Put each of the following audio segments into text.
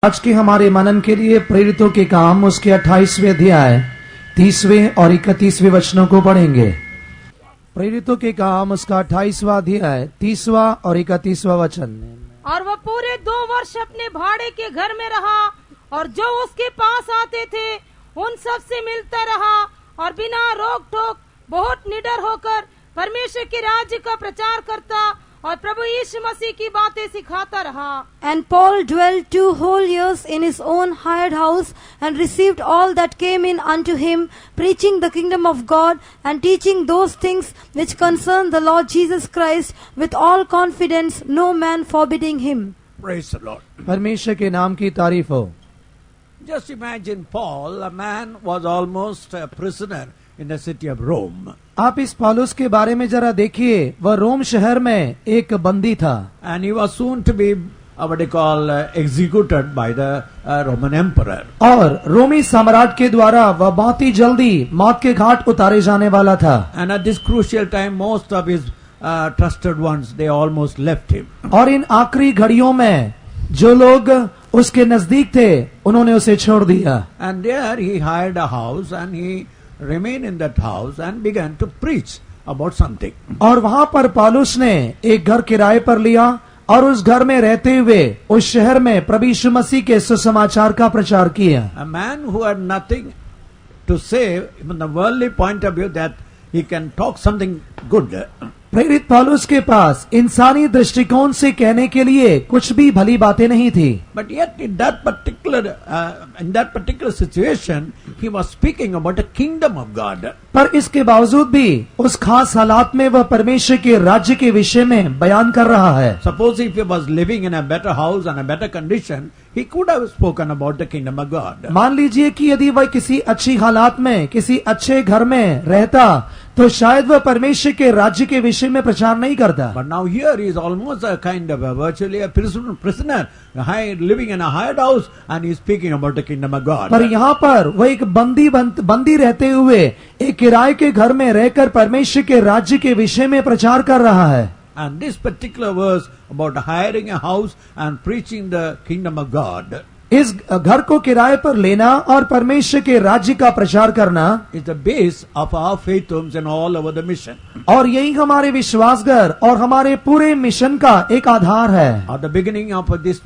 आज के हमारे मनन के लिए प्रेरितों के काम उसके 28वें अध्याय 30वें और 31वें वचनों को पढ़ेंगे। प्रेरितों के काम उसका 28वां अध्याय 30वां और 31वां वचन। और वह पूरे 2 वर्ष अपने भाड़े के घर में रहा और जो उसके पास आते थे उन सब से मिलता रहा और बिना रोक टोक बहुत निडर होकर परमेश्वर के राज्य का प्रचार करता और प्रभु यीशु मसीह की बातें सिखाता रहा। And Paul dwelt 2 whole years in his own hired house and received all that came in unto him, preaching the kingdom of God and teaching those things which concern the Lord Jesus Christ with all confidence, no man forbidding him. Praise the Lord. परमेश्वर के नाम की तारीफ हो। Just imagine Paul, a man was almost a prisoner in the city of Rome. आप इस पौलुस के बारे में जरा देखिए, वह रोम शहर में एक बंदी था। And he was soon to be executed by the Roman emperor. और रोमी सम्राट के द्वारा वह बहुत ही जल्दी मौत के घाट उतारे जाने वाला था। And at this crucial time, most of his trusted ones, they almost left him. और इन आखिरी घड़ियों में जो लोग उसके नजदीक थे उन्होंने उसे छोड़ दिया। And there he hired a house and he remained in that house and began to preach about something. और वहाँ पर पौलुस ने एक घर किराए पर लिया और उस घर में रहते हुए उस शहर में प्रभु यीशु मसीह के सुसमाचार का प्रचार किया। A man who had nothing to say from the worldly point of view that he can talk something good. प्रेरित पौलुस के पास इंसानी दृष्टिकोण से कहने के लिए कुछ भी भली बातें नहीं थी। But yet in that particular situation, he was speaking about the kingdom of God. पर इसके बावजूद भी उस खास हालात में वह परमेश्वर के राज्य के विषय में बयान कर रहा है। Suppose if he was living in a better house and a better condition, he could have spoken about the kingdom of God. मान लीजिए कि यदि वह किसी अच्छी हालात में किसी अच्छे घर में रहता तो शायद वह परमेश्वर के राज्य के विषय में प्रचार नहीं करता। But now here he is almost a kind of virtually a prisoner, living in a hired house, and he is speaking about the kingdom of God. पर यहाँ पर वह एक बंदी रहते हुए एक किराए के घर में रहकर परमेश्वर के राज्य के विषय में प्रचार कर रहा है। And this particular verse about hiring a house and preaching the kingdom of God, इस घर को किराए पर लेना और परमेश्वर के राज्य का प्रचार करना is the base of our faith homes and all over the mission. और यही हमारे विश्वास घर और हमारे पूरे मिशन का एक आधार है। At the beginning of this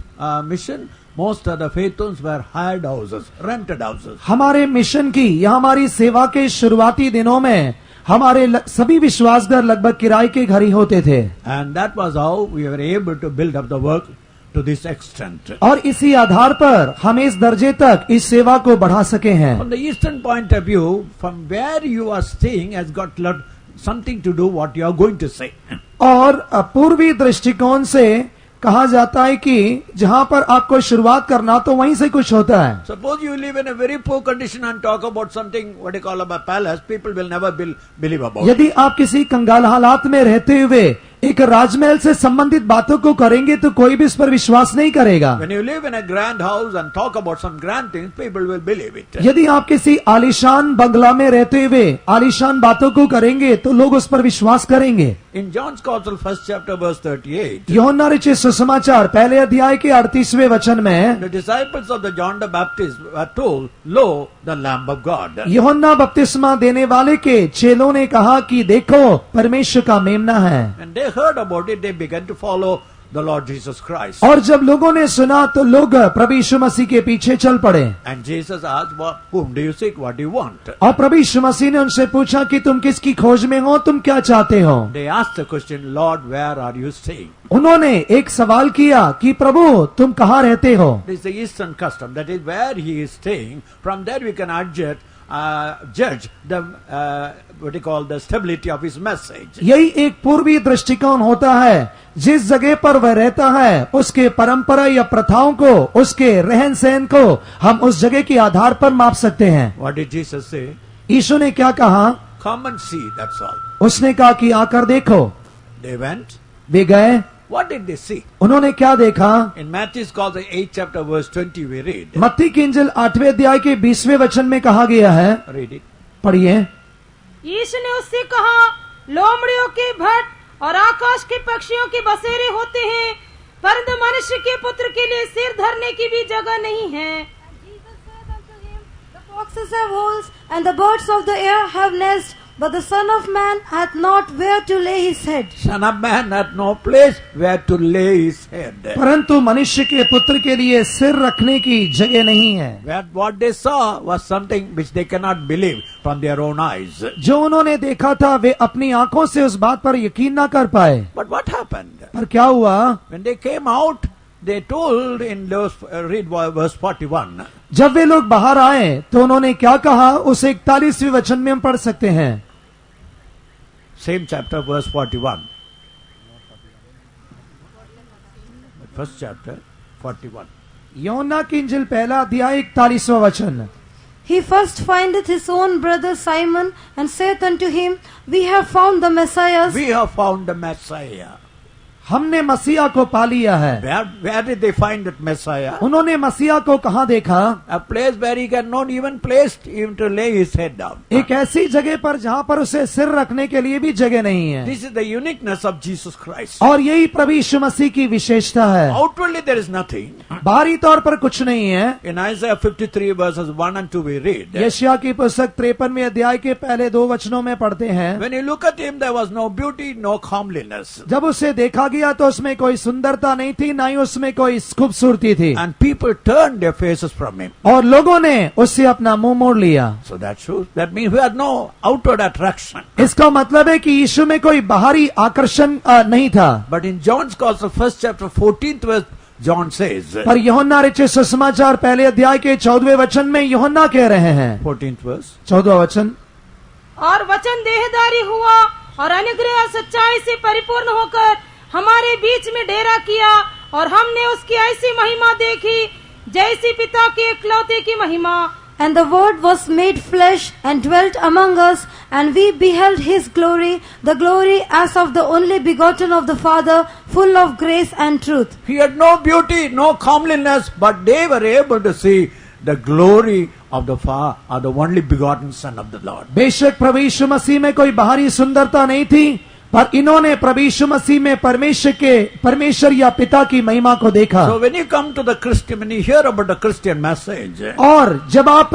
mission, most of the faith homes were hired houses, rented houses. हमारे मिशन की या हमारी सेवा के शुरुआती दिनों में हमारे सभी विश्वास घर लगभग किराए के घर ही होते थे। And that was how we were able to build up the work to this extent. और इसी आधार पर हम इस दर्जे तक इस सेवा को बढ़ा सके हैं। From the eastern point of view, from where you are staying has got something to do what you are going to say. और पूर्वी दृष्टिकोण से कहा जाता है कि जहाँ पर आपको शुरुआत करना तो वहीं से कुछ होता है। Suppose you live in a very poor condition and talk about something what you call a palace, people will never believe about. यदि आप किसी कंगाल हालात में रहते हुए एक राजमहल से संबंधित बातों को करेंगे तो कोई भी इस पर विश्वास नहीं करेगा। When you live in a grand house and talk about some grand things, people will believe it. यदि आप किसी आलीशान बंगला में रहते हुए आलीशान बातों को करेंगे तो लोग उस पर विश्वास करेंगे। In John's Gospel, 1st chapter, verse 38, यूहन्ना रचित सुसमाचार पहले अध्याय के 38वें वचन में the disciples of the John the Baptist were told, "Lo, the Lamb of God." यूहन्ना बपतिस्मा देने वाले के चेलों ने कहा कि देखो परमेश्वर का मेमना है। When they heard about it, they began to follow the Lord Jesus Christ. और जब लोगों ने सुना तो लोग प्रभु यीशु मसीह के पीछे चल पड़े। And Jesus asked, "Whom do you seek? What do you want?" और प्रभु यीशु मसीह ने उनसे पूछा कि तुम किसकी खोज में हो, तुम क्या चाहते हो। They asked the question, "Lord, where are you staying?" उन्होंने एक सवाल किया कि प्रभु तुम कहाँ रहते हो। This is the Eastern custom. That is where he is staying. From there we can judge the what you call the stability of his message. यही एक पूर्वी दृष्टिकोण होता है, जिस जगह पर वह रहता है उसके परंपरा या प्रथाओं को, उसके रहन सहन को हम उस जगह के आधार पर माप सकते हैं। What did Jesus say? यीशु ने क्या कहा? Come and see, that's all. उसने कहा कि आकर देखो। They went. वे गए। What did they see? उन्होंने क्या देखा? In Matthew's Gospel, 8th chapter, verse 20, we read. मत्ती की इंजिल 8वें अध्याय के 20वें वचन में कहा गया है। Read it. पढ़िए। यीशु ने उससे कहा, लोमड़ियों के भट्ट और आकाश के पक्षियों के बसेरे होते हैं, परंतु मनुष्य के पुत्र के लिए सिर धरने की भी जगह नहीं है। Jesus said unto him, The foxes have holes, and the birds of the air have nests, but the Son of Man hath not where to lay his head. Son of man hath no place where to lay his head. परंतु मनुष्य के पुत्र के लिए सिर रखने की जगह नहीं है। What they saw was something which they cannot believe from their own eyes. जो उन्होंने देखा था वे अपनी आंखों से उस बात पर यकीन ना कर पाए। But what happened? पर क्या हुआ? When they came out, they told in those, read verse 41. जब वे लोग बाहर आए तो उन्होंने क्या कहा, उस 41वें वचन में हम पढ़ सकते हैं। Same chapter, verse 41. First chapter, 41. यूहन्ना की इंजिल पहला अध्याय 41वां वचन। He first findeth his own brother Simon, and saith unto him, We have found the Messiah. We have found the Messiah. हमने मसीहा को पा लिया है। Where did they find that Messiah? उन्होंने मसीहा को कहाँ देखा? A place where he cannot even place him to lay his head down. एक ऐसी जगह पर जहाँ पर उसे सिर रखने के लिए भी जगह नहीं है। This is the uniqueness of Jesus Christ. और यही प्रभु यीशु मसीह की विशेषता है। Outwardly there is nothing. बाहरी तौर पर कुछ नहीं है। In Isaiah 53 verses 1 and 2 we read. यशायाह की पुस्तक 53वें अध्याय के पहले 2 वचनों में पढ़ते हैं, When you look at him, there was no beauty, no comeliness. जब उसे देखा गया तो उसमें कोई सुंदरता नहीं थी, ना ही उसमें कोई खूबसूरती थी, And people turned their faces from him. और लोगों ने उससे अपना मुंह मोड़ लिया। So that means we had no outward attraction. इसका मतलब है कि यीशु में कोई बाहरी आकर्षण नहीं था। But in John's Gospel, first chapter, 14th verse, John says, पर यूहन्ना रचित सुसमाचार पहले अध्याय के 14वें वचन में यूहन्ना कह रहे हैं, 14th verse, 14वां वचन, और वचन देहधारी हुआ और अनुग्रह और सच्चाई से परिपूर्ण होकर हमारे बीच में डेरा किया, और हमने उसकी ऐसी महिमा देखी जैसी पिता के एकलौते की महिमा। And the Word was made flesh and dwelt among us, and we beheld his glory, the glory as of the only begotten of the Father, full of grace and truth. he had no beauty, no comeliness, but they were able to see the glory of the Father, or the only begotten Son of the Lord. बेशक प्रभु यीशु मसीह में कोई बाहरी सुंदरता नहीं थी, पर इन्होंने प्रभु यीशु मसीह में परमेश्वर या पिता की महिमा को देखा। So when you come to the Christian, when you hear about the Christian message, और जब आप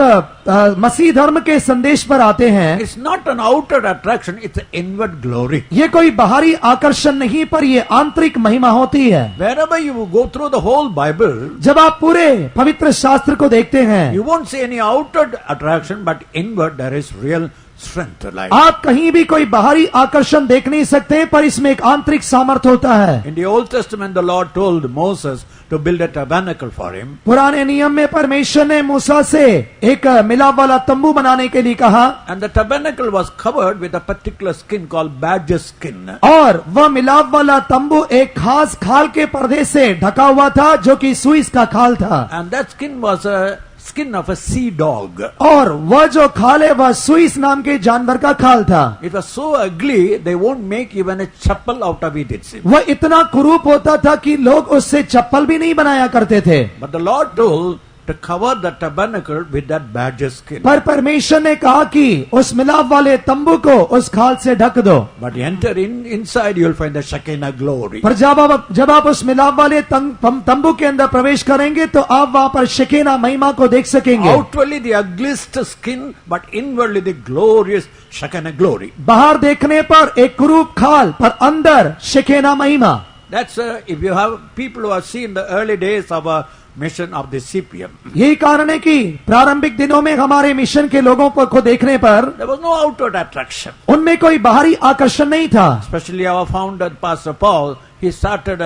मसीह धर्म के संदेश पर आते हैं, it's not an outer attraction, it's an inward glory. ये कोई बाहरी आकर्षण नहीं, पर ये आंतरिक महिमा होती है। Wherever you go through the whole Bible, जब आप पूरे पवित्र शास्त्र को देखते हैं, you won't see any outward attraction, but inward there is real strength to life. आप कहीं भी कोई बाहरी आकर्षण देख नहीं सकते, पर इसमें एक आंतरिक सामर्थ्य होता है। In the Old Testament, the Lord told Moses to build a tabernacle for him. पुराने नियम में परमेश्वर ने मूसा से एक मिलाप वाला तंबू बनाने के लिए कहा, And the tabernacle was covered with a particular skin called badger skin. और वह मिलाप वाला तंबू एक खास खाल के पर्दे से ढका हुआ था, जो कि सुइस का खाल था। And that skin was a skin of a sea dog. और वह जो खाल है वह सुइस नाम के जानवर का खाल था। It was so ugly, they won't make even a chappal out of it, it seems. वह इतना कुरूप होता था कि लोग उससे चप्पल भी नहीं बनाया करते थे। But the Lord told to cover the tabernacle with that badger skin. पर परमेश्वर ने कहा कि उस मिलाप वाले तंबू को उस खाल से ढक दो। But enter inside, you will find the Shekinah glory. पर जब आप उस मिलाप वाले तंबू के अंदर प्रवेश करेंगे तो आप वहां पर शकीना महिमा को देख सकेंगे। Outwardly the ugliest skin, but inwardly the glorious Shekinah glory. बाहर देखने पर एक कुरूप खाल, पर अंदर शकीना महिमा। That's if you have people who have seen the early days of a mission of the CPM. यही कारण है कि प्रारंभिक दिनों में हमारे मिशन के लोगों को देखने पर There was no outward attraction. उनमें कोई बाहरी आकर्षण नहीं था। Especially our founder, Pastor Paul, he started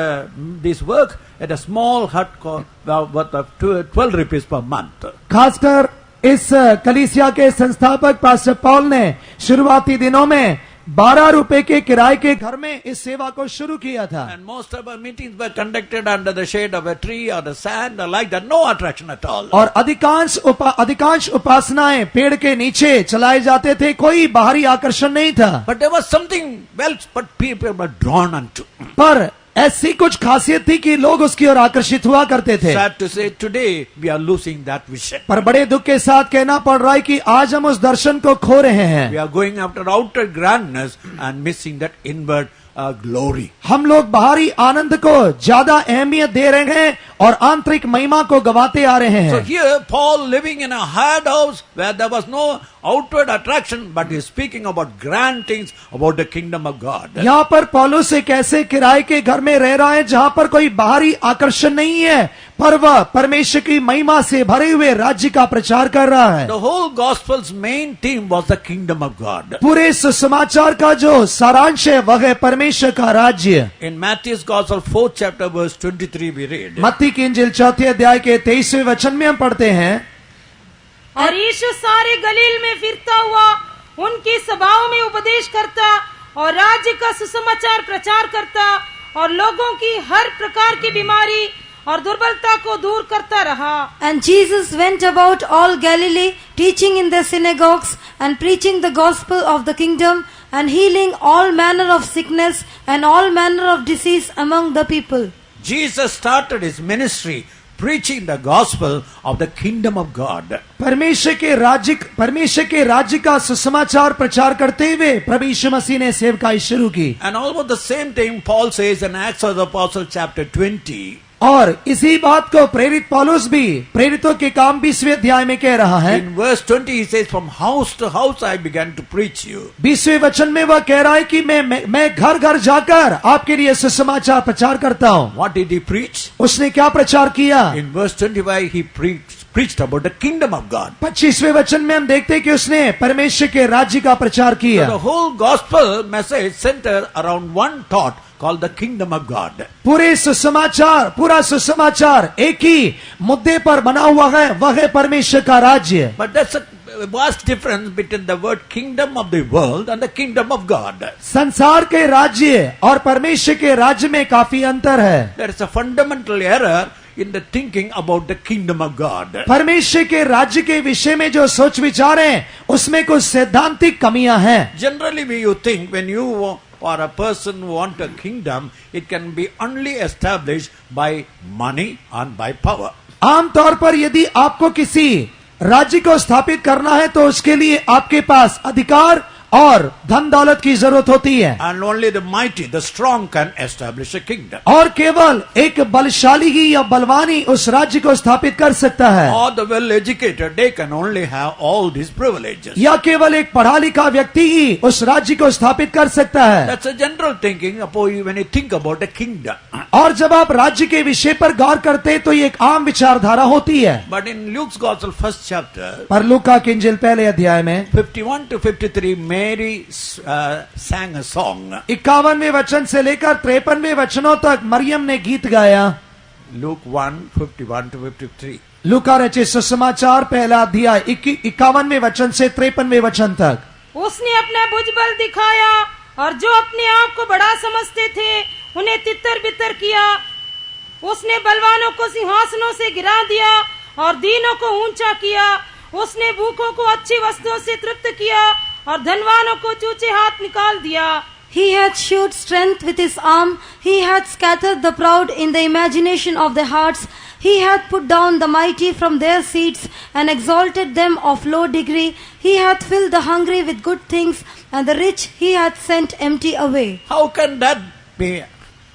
this work at a small hut worth of 12 rupees per month. खासकर इस कलीसिया के संस्थापक पास्टर पॉल ने शुरुआती दिनों में 12 रुपए के किराए के घर में इस सेवा को शुरू किया था। And most of our meetings were conducted under the shade of a tree or the sand or like that, no attraction at all. और अधिकांश उपासनाएं पेड़ के नीचे चलाए जाते थे, कोई बाहरी आकर्षण नहीं था। But there was something else but people were drawn unto. पर ऐसी कुछ खासियत थी कि लोग उसकी ओर आकर्षित हुआ करते थे। Sad to say, today we are losing that vision. पर बड़े दुख के साथ कहना पड़ रहा है कि आज हम उस दर्शन को खो रहे हैं। We are going after outer grandness and missing that inward glory. हम लोग बाहरी आनंद को ज्यादा अहमियत दे रहे हैं और आंतरिक महिमा को गवाते आ रहे So हैं. here Paul living in a hired house where there was no outward attraction, but he is speaking about grand things about the kingdom of God. यहाँ पर पौलुस एक ऐसे किराए के घर में रह रहा है जहाँ पर कोई बाहरी आकर्षण नहीं है, पर वह परमेश्वर की महिमा से भरे हुए राज्य का प्रचार कर रहा है. The whole gospel's main theme was the kingdom of God. पूरे सुसमाचार का जो सारांश है वह है परमेश्वर का राज्य. In Matthew's Gospel 4th chapter verse 23 we read, मत्ती की इंजील 4 अध्याय के 23वें वचन में हम पढ़ते हैं, और यीशु सारे गलील में फिरता हुआ उनकी सभाओं में उपदेश करता और राज्य का सुसमाचार प्रचार करता और लोगों की हर प्रकार की बीमारी और दुर्बलता को दूर करता रहा. And Jesus went about all Galilee, teaching in their synagogues and preaching the gospel of the kingdom and healing all manner of sickness and all manner of disease among the people. Jesus started his ministry preaching the gospel of the kingdom of God. परमेश्वर के राज्य का सुसमाचार प्रचार करते हुए प्रभु यीशु मसीह ने सेवकाई शुरू की. And almost the same thing Paul says in Acts of the Apostle chapter 20. और इसी बात को प्रेरित पौलुस भी प्रेरितों के काम 20वें अध्याय में कह रहा है. In verse 20 he says, from house to house I began to preach you. 20वें वचन में वह कह रहा है कि मैं घर घर जाकर आपके लिए सुसमाचार प्रचार करता हूँ. What did he preach? उसने क्या प्रचार किया? In verse 25 he preached about the kingdom of God. 25वें वचन में हम देखते हैं कि उसने परमेश्वर के राज्य का प्रचार So किया. the whole gospel message centered around one thought called the kingdom of God. पूरा सुसमाचार एक ही मुद्दे पर बना हुआ है, वह है परमेश्वर का राज्य. But that's a vast difference between the word kingdom of the world and the kingdom of God. संसार के राज्य और परमेश्वर के राज्य में काफी अंतर है. There is a fundamental error in the thinking about the kingdom of God. परमेश्वर के राज्य के विषय में जो सोच विचार है उसमें कुछ सैद्धांतिक कमियां हैं. Generally you think when you or a person want a kingdom, it can be only established by money and by power. आमतौर पर यदि आपको किसी राज्य को स्थापित करना है तो उसके लिए आपके पास अधिकार और धन दौलत की जरूरत होती है. And only the mighty, the strong can establish a kingdom. और केवल एक बलशाली ही या बलवानी उस राज्य को स्थापित कर सकता है. Or the well educated, they can only have all these privileges. या केवल एक पढ़ा लिखा व्यक्ति ही उस राज्य को स्थापित कर सकता है. That's a general thinking when you think about a kingdom. और जब आप राज्य के विषय पर गौर करते हैं तो ये एक आम विचारधारा होती है. But in Luke's Gospel, 1st chapter, पर लूका की इंजील पहले अध्याय में 51 to 53, Mary sang a song. 51वें वचन से लेकर 53वें वचनों तक मरियम ने गीत गाया. Luke 1, 51 to 53. लूका रचित सुसमाचार पहला अध्याय 51वें वचन से 53वें वचन तक. उसने अपना भुजबल दिखाया और जो अपने आप को बड़ा समझते थे उन्हें तितर बितर किया. उसने बलवानों को सिंहासनों से गिरा दिया और दीनों को ऊंचा किया. उसने भूखों को अच्छी वस्तुओं से तृप्त किया और धनवानों को चूचे हाथ निकाल दिया. He hath shewed strength with his arm. He hath scattered the proud in the imagination of their hearts. He hath put down the mighty from their seats and exalted them of low degree. He hath filled the hungry with good things, and the rich he hath sent empty away. How can that be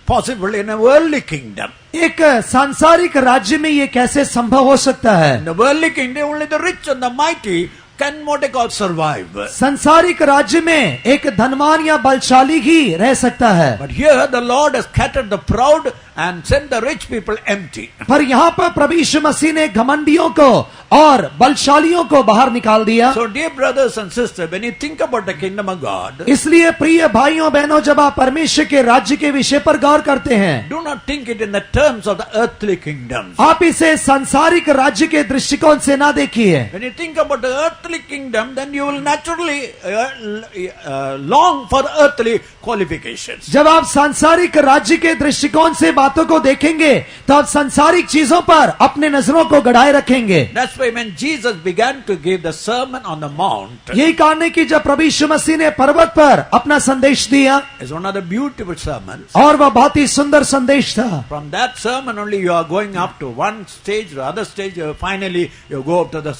possible in a worldly kingdom? एक सांसारिक राज्य में ये कैसे संभव हो सकता है? In the worldly kingdom, only the rich and the mighty can what they call survive. संसारिक राज्य में एक धनवान या बलशाली ही रह सकता है. But here the Lord has scattered the proud and sent the rich people empty. पर यहाँ पर प्रभु यीशु मसीह ने घमंडियों को और बलशालियों को बाहर निकाल दिया. So dear brothers and sisters, when you think about the kingdom of God, इसलिए प्रिय भाइयों बहनों, जब आप परमेश्वर के राज्य के विषय पर गौर करते हैं, do not think it in the terms of the earthly kingdom. आप इसे सांसारिक राज्य के दृष्टिकोण से ना देखिए. When you think about the earthly kingdom, then you will naturally long for earthly qualifications. जब आप सांसारिक राज्य के दृष्टिकोण से बातों को देखेंगे तो आप सांसारिक चीजों पर अपने नजरों को गड़ाए रखेंगे. That's why when Jesus began to give the Sermon on the Mount, यही कारण है कि जब प्रभु यीशु मसीह ने पर्वत पर अपना संदेश दिया, is one of the beautiful sermons. और वह बहुत ही सुंदर संदेश था. From that sermon only you are going up to one stage or other stage, finally you go up to the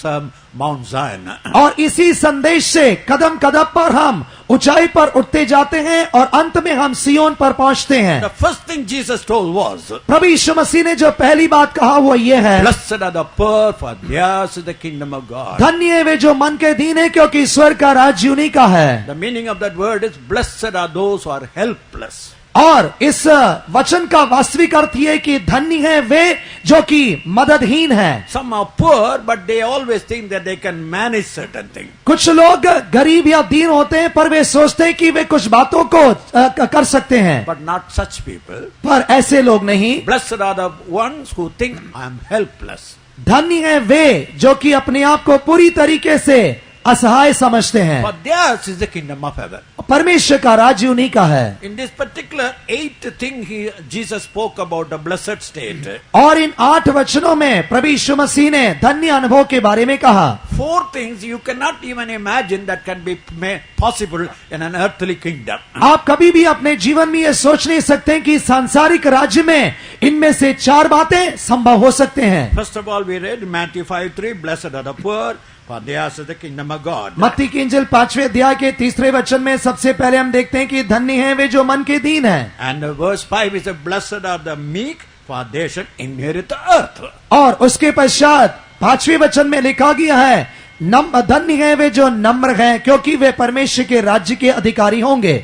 Mount Zion. और इसी संदेश से कदम कदम पर हम ऊंचाई पर उठते जाते हैं और अंत में हम सियोन पर पहुंचते हैं। The first thing Jesus told was, प्रभु यीशु मसीह ने जो पहली बात कहा वो ये है, blessed are the poor, for theirs is the kingdom of God. धन्य है वे जो मन के दीन है, क्योंकि स्वर्ग का राज्य उन्हीं का है। The meaning of that word is, blessed are those who are helpless. और इस वचन का वास्तविक अर्थ ये कि धन्य है वे जो कि मददहीन है। Some are poor, but they always think that they can manage certain things. कुछ लोग गरीब या दीन होते हैं, पर वे सोचते हैं कि वे कुछ बातों को कर सकते हैं, But not such people. पर ऐसे लोग नहीं। Blessed are the ones who think, I am helpless. धन्य है वे जो कि अपने आप को पूरी तरीके से असहाय समझते हैं। For theirs is the kingdom of heaven. परमेश्वर का राज्य उन्हीं का है। In this particular 8th thing, Jesus spoke about the blessed state. और इन 8 वचनों में प्रभु यीशु मसीह ने धन्य अनुभव के बारे में कहा। 4 things you cannot even imagine that can be possible in an earthly kingdom. आप कभी भी अपने जीवन में ये सोच नहीं सकते कि सांसारिक राज्य में इनमें से 4 बातें संभव हो सकते हैं। First of all, we read Matthew 5:3, blessed are the poor, for theirs is the kingdom of God. मत्ती की इंजिल 5वें अध्याय के 3रे वचन में सबसे पहले हम देखते हैं कि धन्य हैं वे जो मन के दीन हैं। And verse 5 is, blessed are the meek, for they shall inherit the earth. और उसके पश्चात 5वें वचन में लिखा गया है, धन्य हैं वे जो नम्र हैं, क्योंकि वे परमेश्वर के राज्य के अधिकारी होंगे।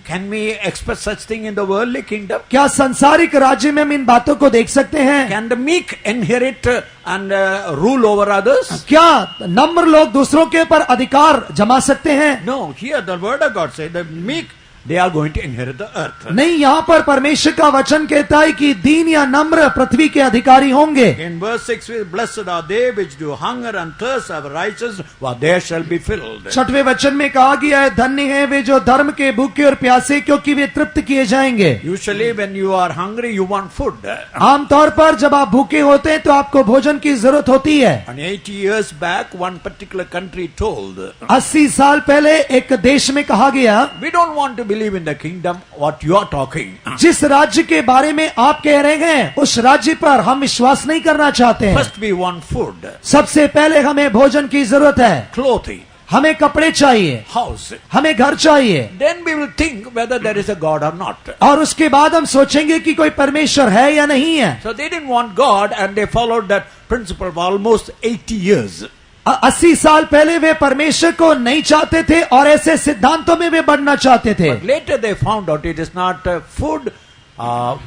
Can we expect such thing in the worldly kingdom? क्या संसारिक राज्य में हम इन बातों को देख सकते हैं? Can the meek inherit and rule over others? क्या नम्र लोग दूसरों के ऊपर अधिकार जमा सकते हैं? No, here the word of God says the meek, they are going to inherit the earth. नहीं, यहाँ पर परमेश्वर का वचन कहता है कि दीन या नम्र पृथ्वी के अधिकारी होंगे। In verse 6, blessed are they which do hunger and thirst after righteousness, for they shall be filled. 6वें वचन में कहा गया है, धन्य हैं वे जो धर्म के भूखे और प्यासे, क्योंकि वे तृप्त किए जाएंगे। Usually when you are hungry, you want food. आमतौर पर जब आप भूखे होते हैं तो आपको भोजन की जरूरत होती है। And 80 years back, one particular country told, 80 साल पहले एक देश में कहा गया, we don't want to believe in the kingdom what you are talking. जिस राज्य के बारे में आप कह रहे हैं उस राज्य पर हम विश्वास नहीं करना चाहते हैं। First we want food, सबसे पहले हमें भोजन की जरूरत है, clothing, हमें कपड़े चाहिए, house. हमें घर चाहिए, Then we will think whether there is a God or not. और उसके बाद हम सोचेंगे कि कोई परमेश्वर है या नहीं है। So they didn't want God and they followed that principle for almost 80 years. 80 साल पहले वे परमेश्वर को नहीं चाहते थे और ऐसे सिद्धांतों में वे बढ़ना चाहते थे। But later they found out it is not food,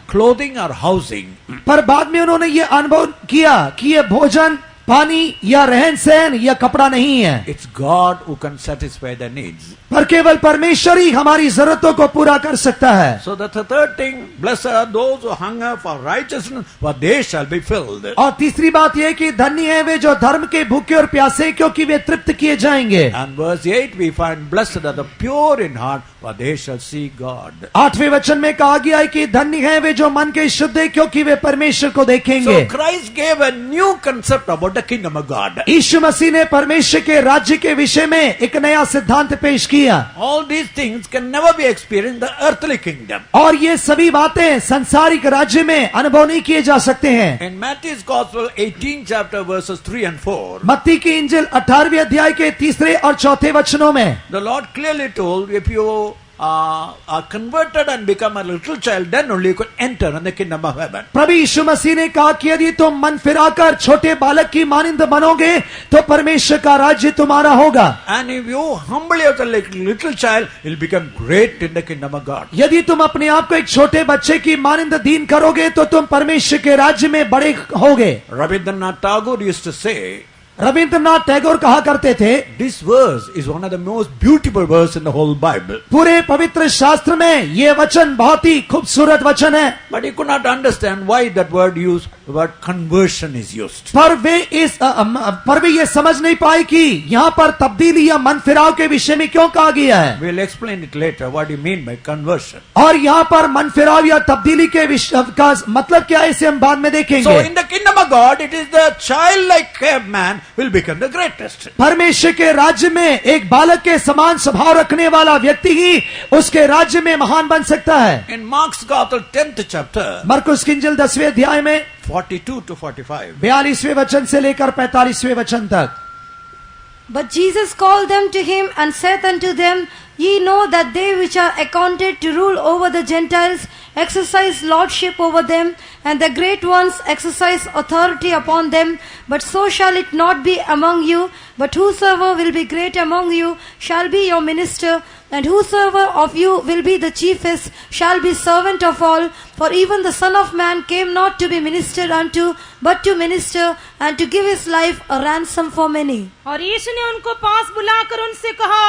clothing or housing. पर बाद में उन्होंने ये अनुभव किया कि ये भोजन, पानी या रहन सहन या कपड़ा नहीं है। It's God who can satisfy their needs. पर केवल परमेश्वर ही हमारी जरूरतों को पूरा कर सकता है। So the third thing, blessed are those who hunger for righteousness, for they shall be filled. और तीसरी बात यह कि धन्य है वे जो धर्म के भूखे और प्यासे, क्योंकि वे तृप्त किए जाएंगे। And verse 8 we find, blessed are the pure in heart, for they shall see God. 8वें वचन में कहा गया है कि धन्य है वे जो मन के शुद्ध है, क्योंकि वे परमेश्वर को देखेंगे। So Christ gave a new concept about the kingdom of God. यीशु मसीह ने परमेश्वर के राज्य के विषय में एक नया सिद्धांत पेश किया। All these things can never be experienced in the earthly kingdom. और ये सभी बातें संसारिक राज्य में अनुभव नहीं किए जा सकते हैं। In Matthew's Gospel 18 chapter verses 3 and 4, मत्ती की इंजिल 18वें अध्याय के 3रे और 4थे वचनों में the Lord clearly told, if you are converted and become a little child, then only you can enter in the kingdom of heaven. प्रभु यीशु मसीह ने कहा कि यदि तुम मन फिराकर छोटे बालक की मानिंद बनोगे तो परमेश्वर का राज्य तुम्हारा होगा। And if you humble yourself like a little child, you'll become great in the kingdom of God. यदि तुम अपने आप को एक छोटे बच्चे की मानिंद दीन करोगे तो तुम परमेश्वर के राज्य में बड़े होगे। Rabindranath Tagore used to say, Rabindranath Tagore कहा करते थे, this verse is one of the most beautiful verses in the whole Bible. पूरे पवित्र शास्त्र में ये वचन बहुत ही खूबसूरत वचन है। But he could not understand why that word conversion is used. पर वे ये समझ नहीं पाए कि यहाँ पर तब्दीली या मन फिराव के विषय में क्यों कहा गया है। We'll explain it later what you mean by conversion. और यहाँ पर मन फिराव या तब्दीली के विषय का मतलब क्या है, इसे हम बाद में देखेंगे। So in the kingdom of God, it is the childlike man will become the greatest. परमेश्वर के राज्य में एक बालक के समान स्वभाव रखने वाला व्यक्ति ही उसके राज्य में महान बन सकता है। In Mark's Gospel 10th chapter, मरकुस की इंजिल 10वें अध्याय में 42 to 45, 42वें वचन से लेकर 45वें वचन तक, But Jesus called them to him and saith unto them, Ye know that they which are accounted to rule over the Gentiles exercise lordship over them, and the great ones exercise authority upon them. But so shall it not be among you. But whosoever will be great among you shall be your minister, and whosoever of you will be the chiefest shall be servant of all. For even the Son of Man came not to be ministered unto, but to minister, and to give his life a ransom for many. और यीशु ने उनको पास बुलाकर उनसे कहा,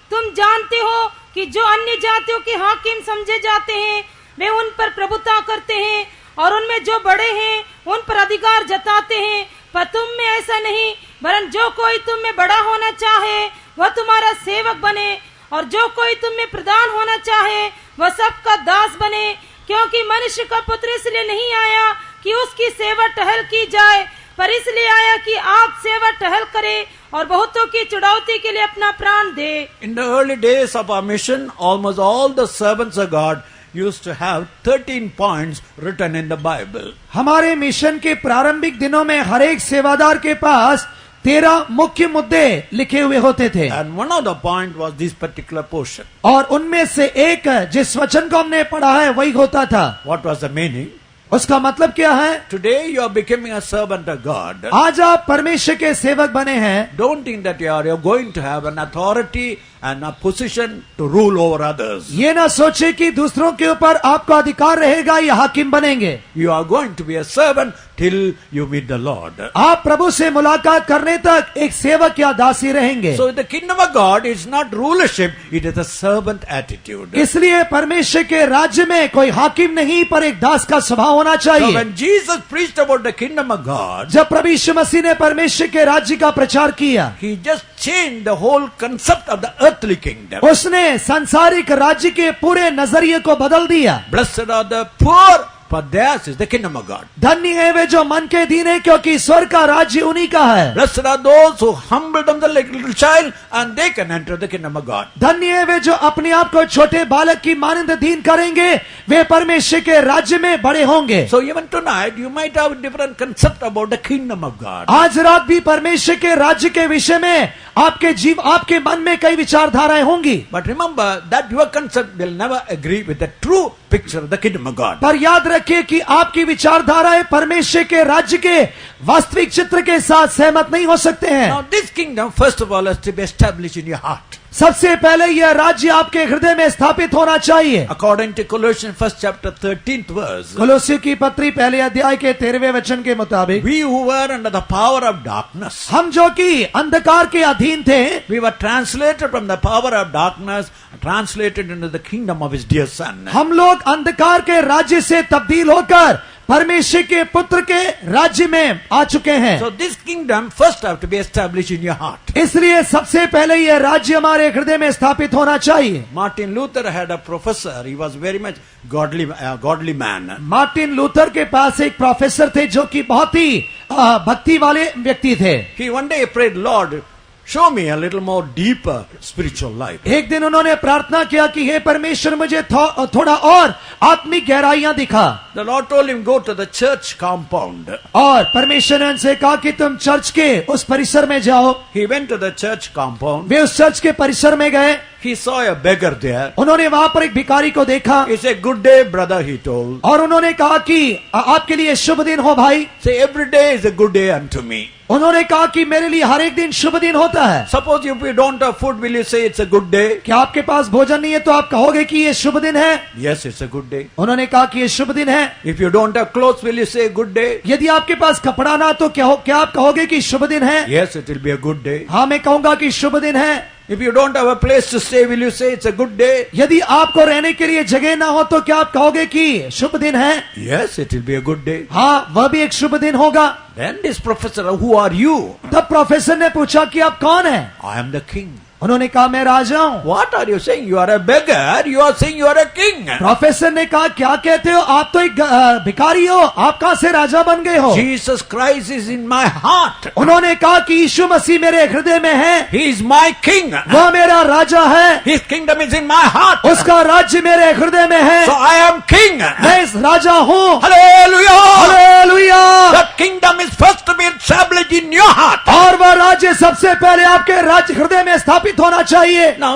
तुम जानते हो कि जो अन्य जातियों के हाकिम समझे जाते हैं वे उन पर प्रभुता करते हैं और उनमें जो बड़े हैं उन पर अधिकार जताते हैं, पर तुम में ऐसा नहीं, वरन जो कोई तुम में बड़ा होना चाहे वह तुम्हारा सेवक बने, और जो कोई तुम में प्रधान होना चाहे वह सबका दास बने। क्योंकि मनुष्य का पुत्र इसलिए नहीं आया कि उसकी सेवा टहल की जाए, पर इसलिए आया कि आप सेवा टहल करे और बहुतों की चुड़ौती के लिए अपना प्राण दे। In the early days of our mission, almost all the servants of God used to have 13 points written in the Bible. हमारे मिशन के प्रारंभिक दिनों में हर एक सेवादार के पास 13 मुख्य मुद्दे लिखे हुए होते थे, And one of the point was this particular portion. और उनमें से एक जिस वचन को हमने पढ़ा है वही होता था। What was the meaning? उसका मतलब क्या है? Today you are becoming a servant of God. आज आप परमेश्वर के सेवक बने हैं। Don't think that you're going to have an authority and a position to rule over others. ये ना सोचे कि दूसरों के ऊपर आपका अधिकार रहेगा या हाकिम बनेंगे। You are going to be a servant till you meet the Lord. आप प्रभु से मुलाकात करने तक एक सेवक या दासी रहेंगे। So the kingdom of God is not rulership, it is a servant attitude. इसलिए परमेश्वर के राज्य में कोई हाकिम नहीं पर एक दास का स्वभाव होना So चाहिए। when Jesus preached about the kingdom of God, जब प्रभु यीशु मसीह ने परमेश्वर के राज्य का प्रचार किया, he just changed the whole concept of the earthly kingdom. उसने सांसारिक राज्य के पूरे नजरिए को बदल दिया। Blessed are the poor, for theirs is the kingdom of God. धन्य है वे जो मन के दीन है, क्योंकि स्वर्ग का राज्य उन्हीं का है। Blessed are those who humble themselves like a little child, and they can enter the kingdom of God. धन्य है वे जो अपने आप को छोटे बालक की मानंद दीन करेंगे, वे परमेश्वर के राज्य में बड़े होंगे। So even tonight, you might have a different concept about the kingdom of God. आज रात भी परमेश्वर के राज्य के विषय में आपके मन में कई विचारधाराएं होंगी, But remember that your concept will never agree with the true picture of the kingdom of God. पर याद रखिए कि आपकी विचारधाराएं परमेश्वर के राज्य के वास्तविक चित्र के साथ सहमत नहीं हो सकते हैं। Now this kingdom, first of all, has to be established in your heart. सबसे पहले यह राज्य आपके हृदय में स्थापित होना चाहिए। According to Colossians 1st chapter 13th verse, कोलोसियों की पत्री पहले अध्याय के 13वें वचन के मुताबिक, we who were under the power of darkness, हम जो कि अंधकार के अधीन थे, we were translated from the power of darkness, translated into the kingdom of his dear son. हम लोग अंधकार के राज्य से तब्दील होकर परमेश्वर के पुत्र के राज्य में आ चुके हैं। So this kingdom first have to be established in your heart. इसलिए सबसे पहले यह राज्य हमारे हृदय में स्थापित होना चाहिए। Martin Luther had a professor. He was very much godly man. Martin Luther के पास एक प्रोफेसर थे जो कि बहुत ही भक्ति वाले व्यक्ति थे। He one day prayed, Lord, show me a little more deeper spiritual life. एक दिन उन्होंने प्रार्थना किया कि हे परमेश्वर, मुझे थोड़ा और आत्मिक गहराइयां दिखा। The Lord told him, go to the church compound. और परमेश्वर ने उनसे कहा कि तुम चर्च के उस परिसर में जाओ। He went to the church compound. वे उस चर्च के परिसर में गए। He saw a beggar there. उन्होंने वहां पर एक भिखारी को देखा। He said, good day, brother, he told. और उन्होंने कहा कि आपके लिए शुभ दिन हो भाई। Say, every day is a good day unto me. उन्होंने कहा कि मेरे लिए हर एक दिन शुभ दिन होता है। Suppose if you don't have food, will you say it's a good day? क्या आपके पास भोजन नहीं है तो आप कहोगे कि ये शुभ दिन है? Yes, it's a good day. उन्होंने कहा कि ये शुभ दिन है। If you don't have clothes, will you say good day? यदि आपके पास कपड़ा ना तो क्या आप कहोगे कि शुभ दिन है? Yes, it will be a good day. हाँ, मैं कहूंगा कि शुभ दिन है। If you don't have a place to stay, will you say it's a good day? यदि आपको रहने के लिए जगह ना हो तो क्या आप कहोगे कि शुभ दिन है? Yes, it will be a good day. हाँ, वह भी एक शुभ दिन होगा। Then this professor, who are you? तब प्रोफेसर ने पूछा कि आप कौन हैं? I am the king. उन्होंने कहा मैं राजा हूँ। What are you saying? You are a beggar. You are saying you are a king. Professor ने कहा क्या कहते हो, आप तो एक भिखारी हो, आप कहाँ से राजा बन गए हो? Jesus Christ is in my heart. उन्होंने कहा कि यीशु मसीह मेरे हृदय में है। He is my king. वह मेरा राजा है। His kingdom is in my heart. उसका राज्य मेरे हृदय में है। So I am king. मैं इस राजा हूँ। Hallelujah. Hallelujah. The kingdom is first to be established in your heart. और वह राज्य सबसे पहले आपके राज्य हृदय में स्थापित होना चाहिए। Now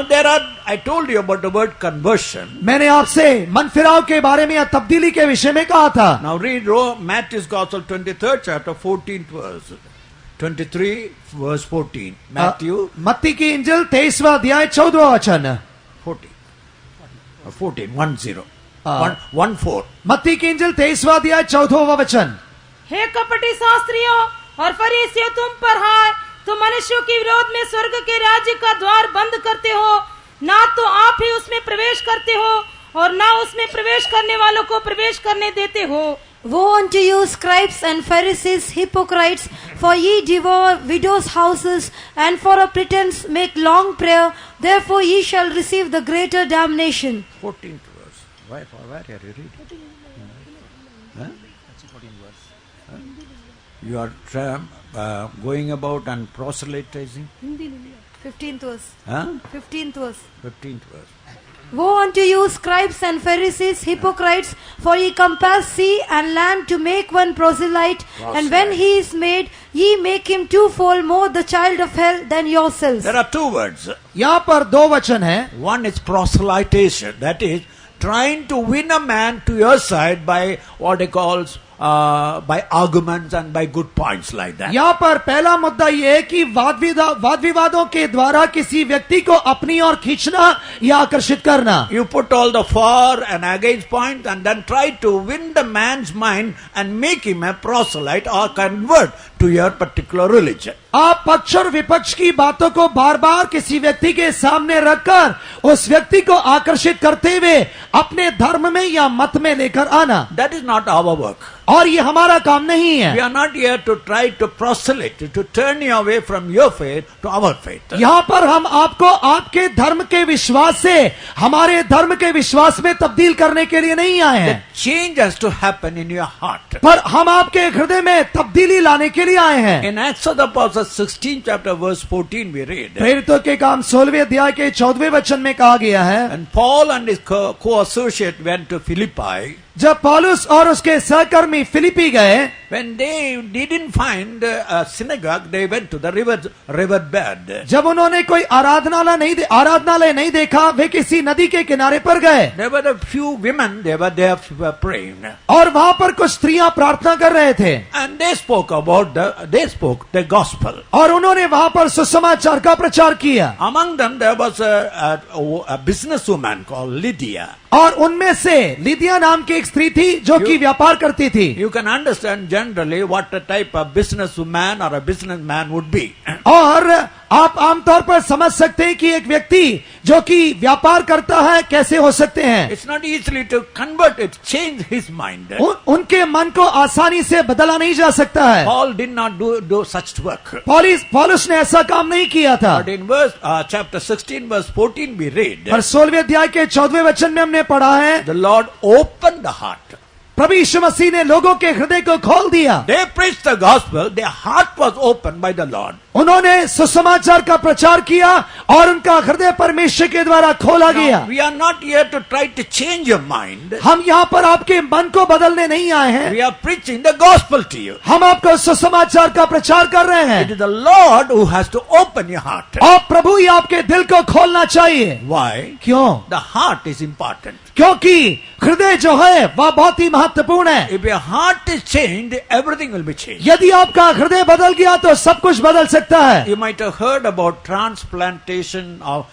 I told you about the word conversion. मैंने आपसे मन फिराव के बारे में या तब्दीली के विषय में कहा था। Now read Matthew's Gospel 23rd chapter 14th verse. 23 verse 14. Matthew मत्ती की इंजिल 23वां अध्याय 14वां वचन। 14 मत्ती की इंजिल 23वां अध्याय 14वां वचन। हे कपटी शास्त्रियों और फरीसियों, तुम पर हाय, तुम मनुष्यों के विरोध में स्वर्ग के राज्य का द्वार बंद करते हो, ना तो आप ही उसमें प्रवेश करते हो और ना उसमें प्रवेश करने वालों को प्रवेश करने देते हो। Woe unto you, scribes and Pharisees, hypocrites, for ye devour widows' houses, and for a pretense make long prayer. Therefore ye shall receive the greater damnation. 14th verse. Where are you reading? Huh? You are going about and proselytizing? 15th verse. Huh? 15th verse. 15th verse. Woe unto you, scribes and Pharisees, hypocrites, for ye compass sea and land to make one proselyte, and when he is made, ye make him twofold more the child of hell than yourselves. There are two words. यहाँ पर दो वचन हैं। One is proselytation, that is trying to win a man to your side by what they call by arguments and by good points like that. यहाँ पर पहला मुद्दा ये है कि वाद विवादों के द्वारा किसी व्यक्ति को अपनी ओर खींचना या आकर्षित करना। You put all the for and against points and then try to win the man's mind and make him a proselyte or convert to your particular religion. आप पक्ष और विपक्ष की बातों को बार बार किसी व्यक्ति के सामने रखकर उस व्यक्ति को आकर्षित करते हुए अपने धर्म में या मत में लेकर आना। That is not our work. और ये हमारा काम नहीं है। We are not here to try to proselyte, to turn you away from your faith to our faith. यहाँ पर हम आपको आपके धर्म के विश्वास से हमारे धर्म के विश्वास में तब्दील करने के लिए नहीं आए हैं। Change has to happen in your heart. पर हम आपके हृदय में तब्दीली लाने के लिए आए हैं। In Acts of the Apostles 16 chapter verse 14 we read. प्रेरितों के काम 16वें अध्याय के 14वें वचन में कहा गया है। And Paul and his co-associate went to Philippi. जब पौलुस और उसके सहकर्मी फिलिपी गए, when they didn't find a synagogue, they went to the river bed. जब उन्होंने कोई आराधनालय नहीं देखा, वे किसी नदी के किनारे पर गए। There were a few women, they were there praying. और वहाँ पर कुछ स्त्रियां प्रार्थना कर रहे थे। And they spoke the gospel. और उन्होंने वहाँ पर सुसमाचार का प्रचार किया। Among them there was a businesswoman called Lydia. और उनमें से लिदिया नाम की एक स्त्री थी जो कि व्यापार करती थी। You can understand generally what a type of businesswoman or a businessman would be. और आप आमतौर पर समझ सकते हैं कि एक व्यक्ति जो कि व्यापार करता है कैसे हो सकते हैं। It's not easily to convert it, change his mind. उनके मन को आसानी से बदला नहीं जा सकता है। Paul did not do such work. पौलुस ने ऐसा काम नहीं किया था। But in chapter 16 verse 14 we read. और 16वें अध्याय के 14वें वचन में हमने पढ़ा है, The Lord opened the heart. प्रभु यीशु मसीह ने लोगों के हृदय को खोल दिया। They preached the gospel, their heart was opened by the Lord. उन्होंने सुसमाचार का प्रचार किया और उनका हृदय परमेश्वर के द्वारा खोला गया। We are not here to try to change your mind. हम यहाँ पर आपके मन को बदलने नहीं आए हैं। We are preaching the gospel to you. हम आपको सुसमाचार का प्रचार कर रहे हैं। It is the Lord who has to open your heart. और प्रभु ही आपके दिल को खोलना चाहिए। Why? क्यों? The heart is important. क्योंकि हृदय जो है वह बहुत ही महत्वपूर्ण है। If your heart is changed, everything will be changed. यदि आपका हृदय बदल गया तो सब कुछ बदल सकता है। You might have heard about transplantation of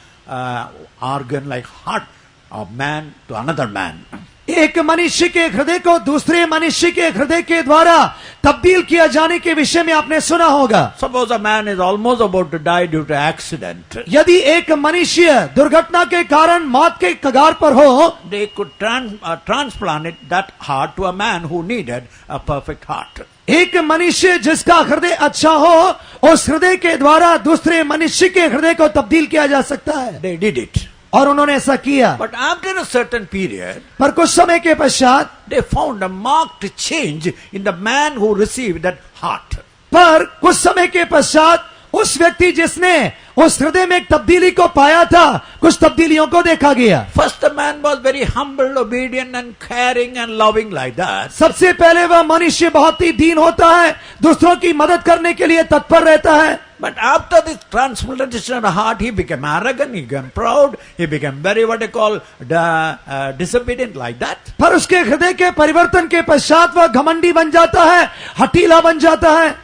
organ like heart of man to another man. एक मनुष्य के हृदय को दूसरे मनुष्य के हृदय के द्वारा तब्दील किया जाने के विषय में आपने सुना होगा। Suppose a man is almost about to die due to accident. यदि एक मनुष्य दुर्घटना के कारण मौत के कगार पर हो, They could transplant that heart to a man who needed a perfect heart. एक मनुष्य जिसका हृदय अच्छा हो, उस हृदय के द्वारा दूसरे मनुष्य के हृदय को तब्दील किया जा सकता है। They did it. और उन्होंने ऐसा किया। But after a certain period, पर कुछ समय के पश्चात they found a marked change in the man who received that heart. पर कुछ समय के पश्चात उस व्यक्ति जिसने उस हृदय में एक तब्दीली को पाया था, कुछ तब्दीलियों को देखा गया। First, the man was very humble, obedient, and caring and loving like that. सबसे पहले वह मनुष्य बहुत ही दीन होता है, दूसरों की मदद करने के लिए तत्पर रहता है। But after this transplantation of the heart, he became arrogant, he became proud, he became very what they call disobedient like that. पर उसके हृदय के परिवर्तन के पश्चात वह घमंडी बन जाता है, हठीला बन जाता है।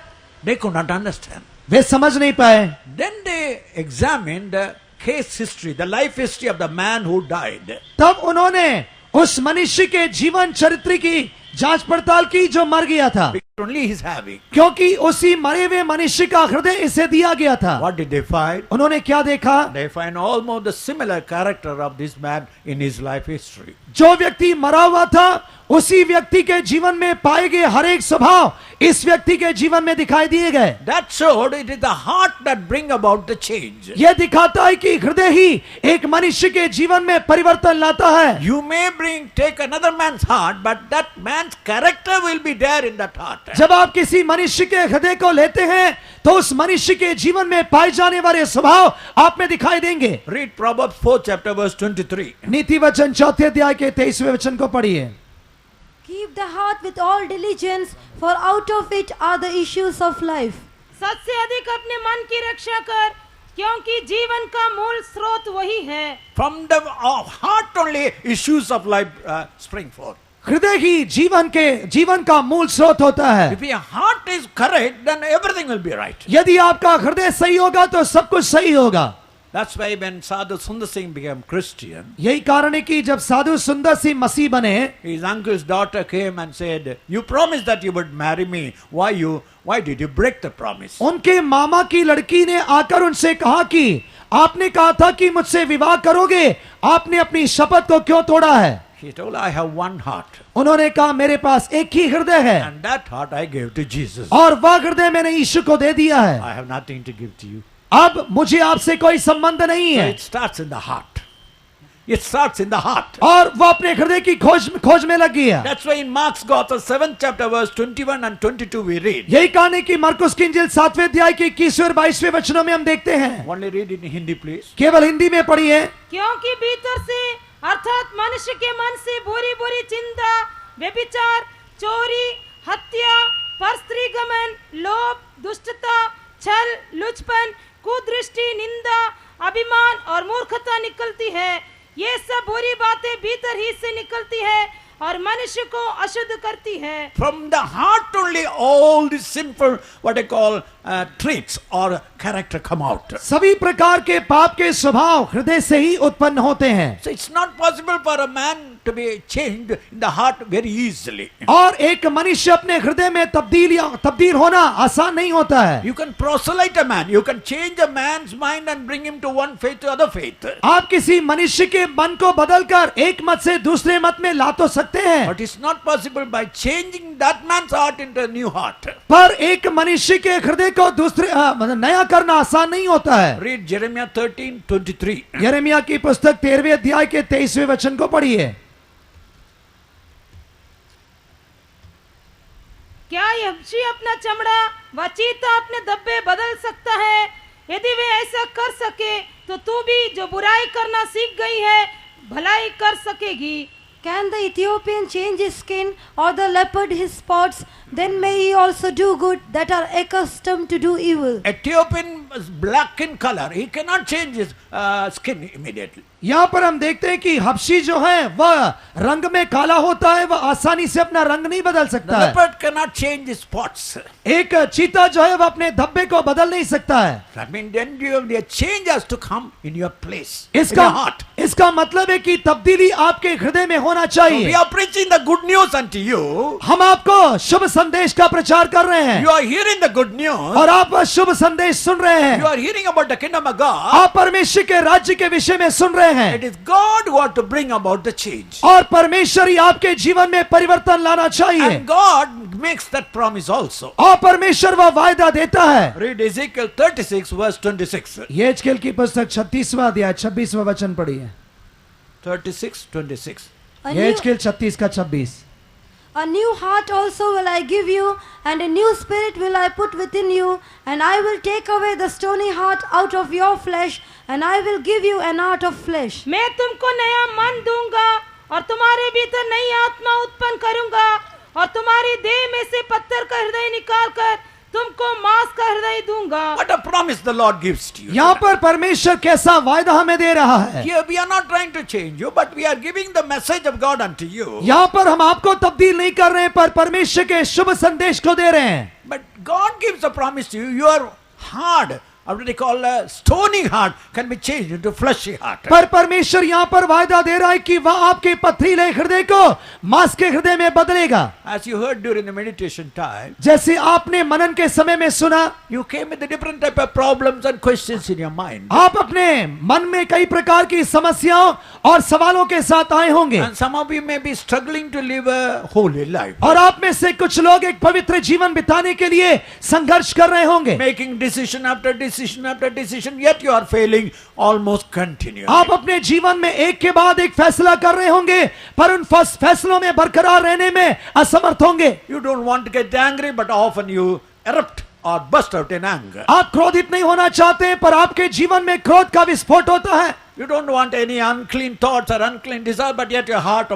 They could not understand. वे समझ नहीं पाए। Then they examined the case history, the life history of the man who died. तब उन्होंने उस मनुष्य के जीवन चरित्र की जांच पड़ताल की जो मर गया था, Because only he's having. क्योंकि उसी मरे हुए मनुष्य का हृदय इसे दिया गया था। What did they find? उन्होंने क्या देखा? They find almost the similar character of this man in his life history. जो व्यक्ति मरा हुआ था उसी व्यक्ति के जीवन में पाए गए हर एक स्वभाव इस व्यक्ति के जीवन में दिखाई दिए गए। That showed it is the heart that bring about the change. यह दिखाता है कि हृदय ही एक मनुष्य के जीवन में परिवर्तन लाता है। You may take another man's heart, but that man's character will be there in that heart. जब आप किसी मनुष्य के हृदय को लेते हैं तो उस मनुष्य के जीवन में पाए जाने वाले स्वभाव आप में दिखाई देंगे। Read Proverbs 4 chapter verse 23. नीति वचन 4 अध्याय के 23वें वचन को पढ़िए। Keep the heart with all diligence, for out of it are the issues of life. सच से अधिक अपने मन की रक्षा कर, क्योंकि जीवन का मूल स्रोत वही है। From the heart only issues of life spring forth. हृदय ही जीवन का मूल स्रोत होता है। If your heart is correct, then everything will be right. यदि आपका हृदय सही होगा तो सब कुछ सही होगा। That's why when Sadhu Sundar Singh became Christian, यही कारण है कि जब साधु सुंदर सिंह मसीह बने, his uncle's daughter came and said, "You promised that you would marry me. Why did you break the promise?" उनके मामा की लड़की ने आकर उनसे कहा कि आपने कहा था कि मुझसे विवाह करोगे, आपने अपनी शपथ को क्यों तोड़ा है? He told, "I have one heart, उन्होंने कहा मेरे पास एक ही हृदय है and that heart I gave to Jesus. और वह हृदय मैंने यीशु को दे दिया है। I have nothing to give to you." अब मुझे आपसे कोई संबंध नहीं So है। it starts in the heart. It starts in the heart. और वह अपने हृदय की खोज में लग गया। That's why in Mark's Gospel 7th chapter verse 21 and 22 we read. यही कारण है कि मरकुस की इंजील 7वें अध्याय के 21वें और 22वें वचनों में हम देखते हैं। Only read in Hindi please. केवल हिंदी में पढ़िए। क्योंकि भीतर से अर्थात मनुष्य के मन से बुरी बुरी चिंता, व्यभिचार, चोरी, हत्या, परस्त्री गमन, लोभ, दुष्टता, छल, लुचपन, कुदृष्टि, निंदा, अभिमान और मूर्खता निकलती है। ये सब बुरी बातें भीतर ही से निकलती है और मनुष्य को अशुद्ध करती है। From the heart only all these sinful what I call traits or character come out. सभी प्रकार के पाप के स्वभाव हृदय से ही उत्पन्न होते हैं। So it's not possible for a man to be changed in the heart very easily. और एक मनुष्य अपने हृदय में तब्दील होना आसान नहीं होता है। You can proselyte a man, you can change a man's mind and bring him to one faith to other faith. आप किसी मनुष्य के मन को बदलकर एक मत से दूसरे मत में ला तो सकते हैं, But it's not possible by changing that man's heart into a new heart. पर एक मनुष्य के हृदय को दूसरे नया करना आसान नहीं होता है। Read Jeremiah 13:23. यिर्मयाह की पुस्तक 13वें अध्याय के 23वें वचन को पढ़िए। क्या यहोशू अपना चमड़ा व चीता अपने धब्बे बदल सकता है? यदि वे ऐसा कर सके तो तू भी जो बुराई करना सीख गई है भलाई कर सकेगी। Can the Ethiopian change his skin or the leopard his spots? Then may he also do good that are accustomed to do evil. Ethiopian was black in color. He cannot change his skin immediately. यहाँ पर हम देखते हैं कि हबशी जो है वह रंग में काला होता है, वह आसानी से अपना रंग नहीं बदल The सकता है। leopard cannot change his spots. एक चीता जो है वह अपने धब्बे को बदल नहीं सकता है। That means then the change has to come in your place, in your heart. इसका मतलब है कि तब्दीली आपके हृदय में होना So we चाहिए। are preaching the good news unto you. हम आपको शुभ संदेश का प्रचार कर रहे हैं You are hearing the good news. और आप शुभ संदेश सुन रहे You हैं। are hearing about the kingdom of God. आप परमेश्वर के राज्य के विषय में सुन रहे It हैं is God who has to bring about the change. और परमेश्वर ही आपके जीवन में परिवर्तन लाना चाहिए And God makes that promise also. और परमेश्वर वह वायदा देता है। Read Ezekiel 36 verse 26. यहेजकेल की पुस्तक 36वां अध्याय 26वां वचन पढ़िए। 36:26. A new, यहेजकेल 36 का 26। A new heart also will I give you, and a new spirit will I put within you, and I will take away the stony heart out of your flesh, and I will give you an heart of flesh. मैं तुमको नया मन दूंगा और तुम्हारे भीतर नई आत्मा उत्पन्न करूंगा और तुम्हारी देह में से पत्थर का हृदय निकाल कर तुमको मांस का हृदय दूंगा. What a promise the Lord gives to you. यहाँ पर परमेश्वर कैसा वायदा हमें दे रहा है. Here we are not trying to change you, but we are giving the message of God unto you. यहाँ पर हम आपको तब्दील नहीं कर रहे हैं, पर परमेश्वर के शुभ संदेश को दे रहे हैं. But God gives a promise to you. Your heart, or what they call a stony heart, can be changed into fleshy heart. पर परमेश्वर यहाँ पर वायदा दे रहा है कि वह आपके पथरीले हृदय को मांस के हृदय में बदलेगा. As you heard during the meditation time, जैसे आपने मनन के समय में सुना, you came with a different type of problems and questions in your mind. आप अपने मन में कई प्रकार की समस्याओं और सवालों के साथ आए होंगे. And some of you may be struggling to live a holy life. और आप में से कुछ लोग एक पवित्र जीवन बिताने के लिए संघर्ष कर रहे होंगे. Making decision after decision after decision, yet you are failing almost continually. आप अपने जीवन में एक के बाद एक फैसला कर रहे होंगे, पर उन फैसलों में बरकरार रहने में असमर्थ होंगे. You don't want to get angry, but often you erupt or burst out in anger. आप क्रोधित नहीं होना चाहते, पर आपके जीवन में क्रोध का विस्फोट होता है. You don't want any unclean thoughts or unclean desire, but yet your heart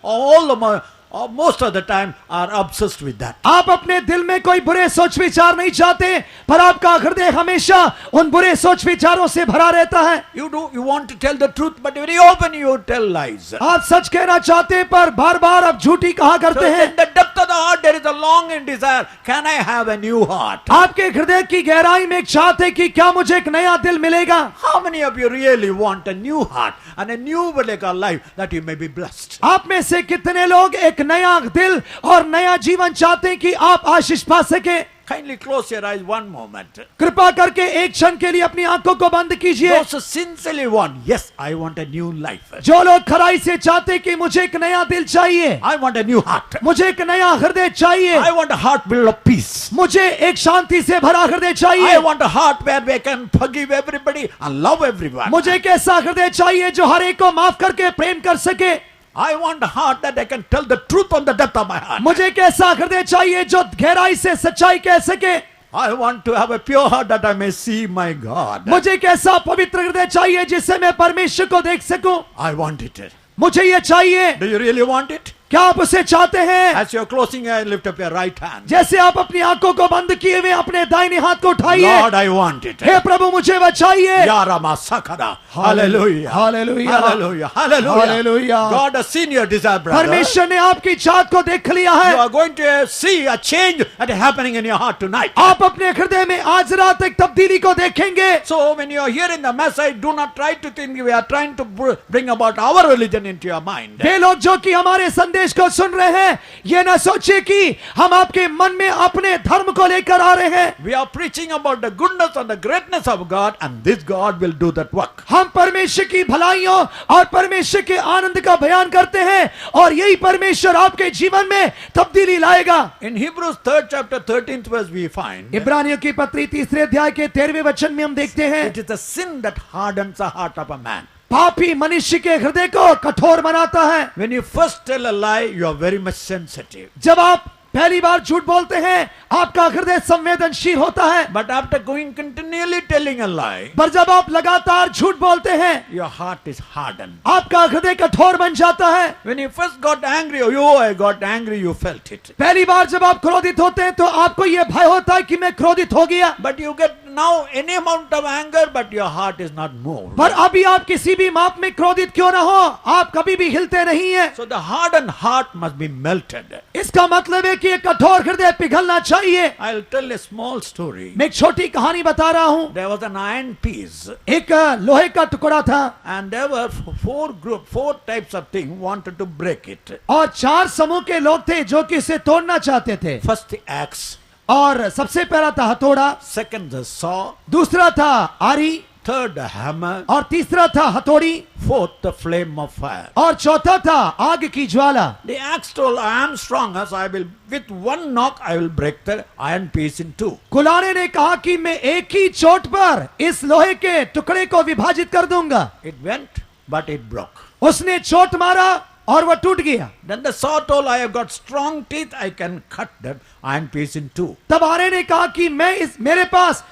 all the more, or most of the time are obsessed with that. आप अपने दिल में कोई बुरे सोच विचार नहीं चाहते, पर आपका हृदय हमेशा उन बुरे सोच विचारों से भरा रहता है. You want to tell the truth, but very often you tell lies. आप सच कहना चाहते हैं, पर बार बार आप झूठी कहा So करते हैं. in the depth of the heart there is a longing desire. Can I have a new heart? आपके हृदय की गहराई में एक चाहत है कि क्या मुझे एक नया दिल मिलेगा. How many of you really want a new heart and a new life that you may be blessed? आप में से कितने लोग एक नया दिल और नया जीवन चाहते हैं कि आप आशीष पा सके. Kindly close your eyes one moment. कृपा करके एक क्षण के लिए अपनी आंखों को बंद कीजिए. Those who sincerely want, yes, I want a new life. जो लोग खराई से चाहते हैं कि मुझे एक नया दिल चाहिए, I want a new heart. मुझे एक नया हृदय चाहिए, I want a heart full of peace. मुझे एक शांति से भरा हृदय I चाहिए, want a heart where we can forgive everybody and love everyone. मुझे एक ऐसा हृदय चाहिए जो हर एक को माफ करके प्रेम कर सके. I want a heart that I can tell the truth on the depth of my heart. मुझे एक ऐसा हृदय चाहिए जो गहराई से सच्चाई कह सके. I want to have a pure heart that I may see my God. मुझे एक ऐसा पवित्र हृदय चाहिए जिससे मैं परमेश्वर को देख सकूं. I want it. मुझे ये चाहिए. Do you really want it? क्या आप उसे चाहते हैं? As you're closing your eyes, lift up your right hand. जैसे आप अपनी आंखों को बंद किए हुए अपने दाहिने हाथ को उठाइए. Lord, I want it. हे प्रभु, मुझे वह चाहिए. Ya Rama Sakara. Hallelujah. Hallelujah. Hallelujah. Hallelujah. Hallelujah. God has seen your desire, brother. परमेश्वर ने आपकी चाहत को देख लिया You है. are going to see a change that is happening in your heart tonight. आप अपने हृदय में आज रात एक तब्दीली को देखेंगे. So when you are hearing the message, do not try to think we are trying to bring about our religion into your mind. वे लोग जो कि हमारे संदेश को सुन रहे हैं, ये ना सोचे कि हम आपके मन में अपने धर्म को लेकर आ रहे हैं. We are preaching about the goodness and the greatness of God, and this God will do that work. हम परमेश्वर की भलाइयों और परमेश्वर के आनंद का बयान करते हैं, और यही परमेश्वर आपके जीवन में तब्दीली लाएगा. In Hebrews 3rd chapter 13th verse we find इब्रानियों की पत्री 3 अध्याय के 13वें वचन में हम देखते हैं, it is the sin that hardens the heart of a man. पापी मनुष्य के हृदय को कठोर बनाता है. When you first tell a lie, you are very much sensitive. जब आप पहली बार झूठ बोलते हैं, आपका हृदय संवेदनशील होता है. But after going continually telling a lie, पर जब आप लगातार झूठ बोलते हैं, your heart is hardened. आपका हृदय कठोर बन जाता है. When you first got angry, oh, I got angry, you felt it. पहली बार जब आप क्रोधित होते हैं तो आपको यह भय होता है कि मैं क्रोधित हो गया. But you get now any amount of anger, but your heart is not moved. पर अभी आप किसी भी माप में क्रोधित क्यों ना हो, आप कभी भी हिलते नहीं हैं. So the hardened heart must be melted. इसका मतलब है कि एक कठोर हृदय पिघलना चाहिए. I'll tell a small story. मैं एक छोटी कहानी बता रहा हूँ. There was an iron piece, एक लोहे का टुकड़ा था, and there were four types of things wanted to break it. और 4 समूह के लोग थे जो कि इसे तोड़ना चाहते थे. First the axe, और सबसे पहला था हथौड़ा, second the saw, दूसरा था आरी, third the hammer, और तीसरा था हथौड़ी, fourth the flame of fire. और चौथा था आग की ज्वाला. The axe told, I am strong, as I will, with one knock I will break the iron piece in two. कुल्हाड़ी ने कहा कि मैं एक ही चोट पर इस लोहे के टुकड़े को विभाजित कर दूंगा. It went, but it broke. उसने चोट मारा, और वह टूट गया। Then the saw told, I have got strong teeth, I can cut that iron piece in two. तब आरे ने कहा कि मेरे पास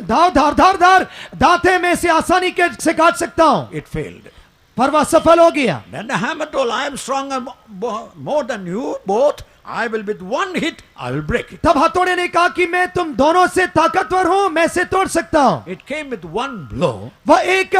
धार दांते में से आसानी से काट सकता हूं। It failed. पर वह सफल हो गया। Then the hammer told, I am stronger more than you both. I will with one hit, I will break it. तब हथौड़े ने कहा कि मैं तुम दोनों से ताकतवर हूं, मैं इसे तोड़ सकता हूं। It came with one blow. वह एक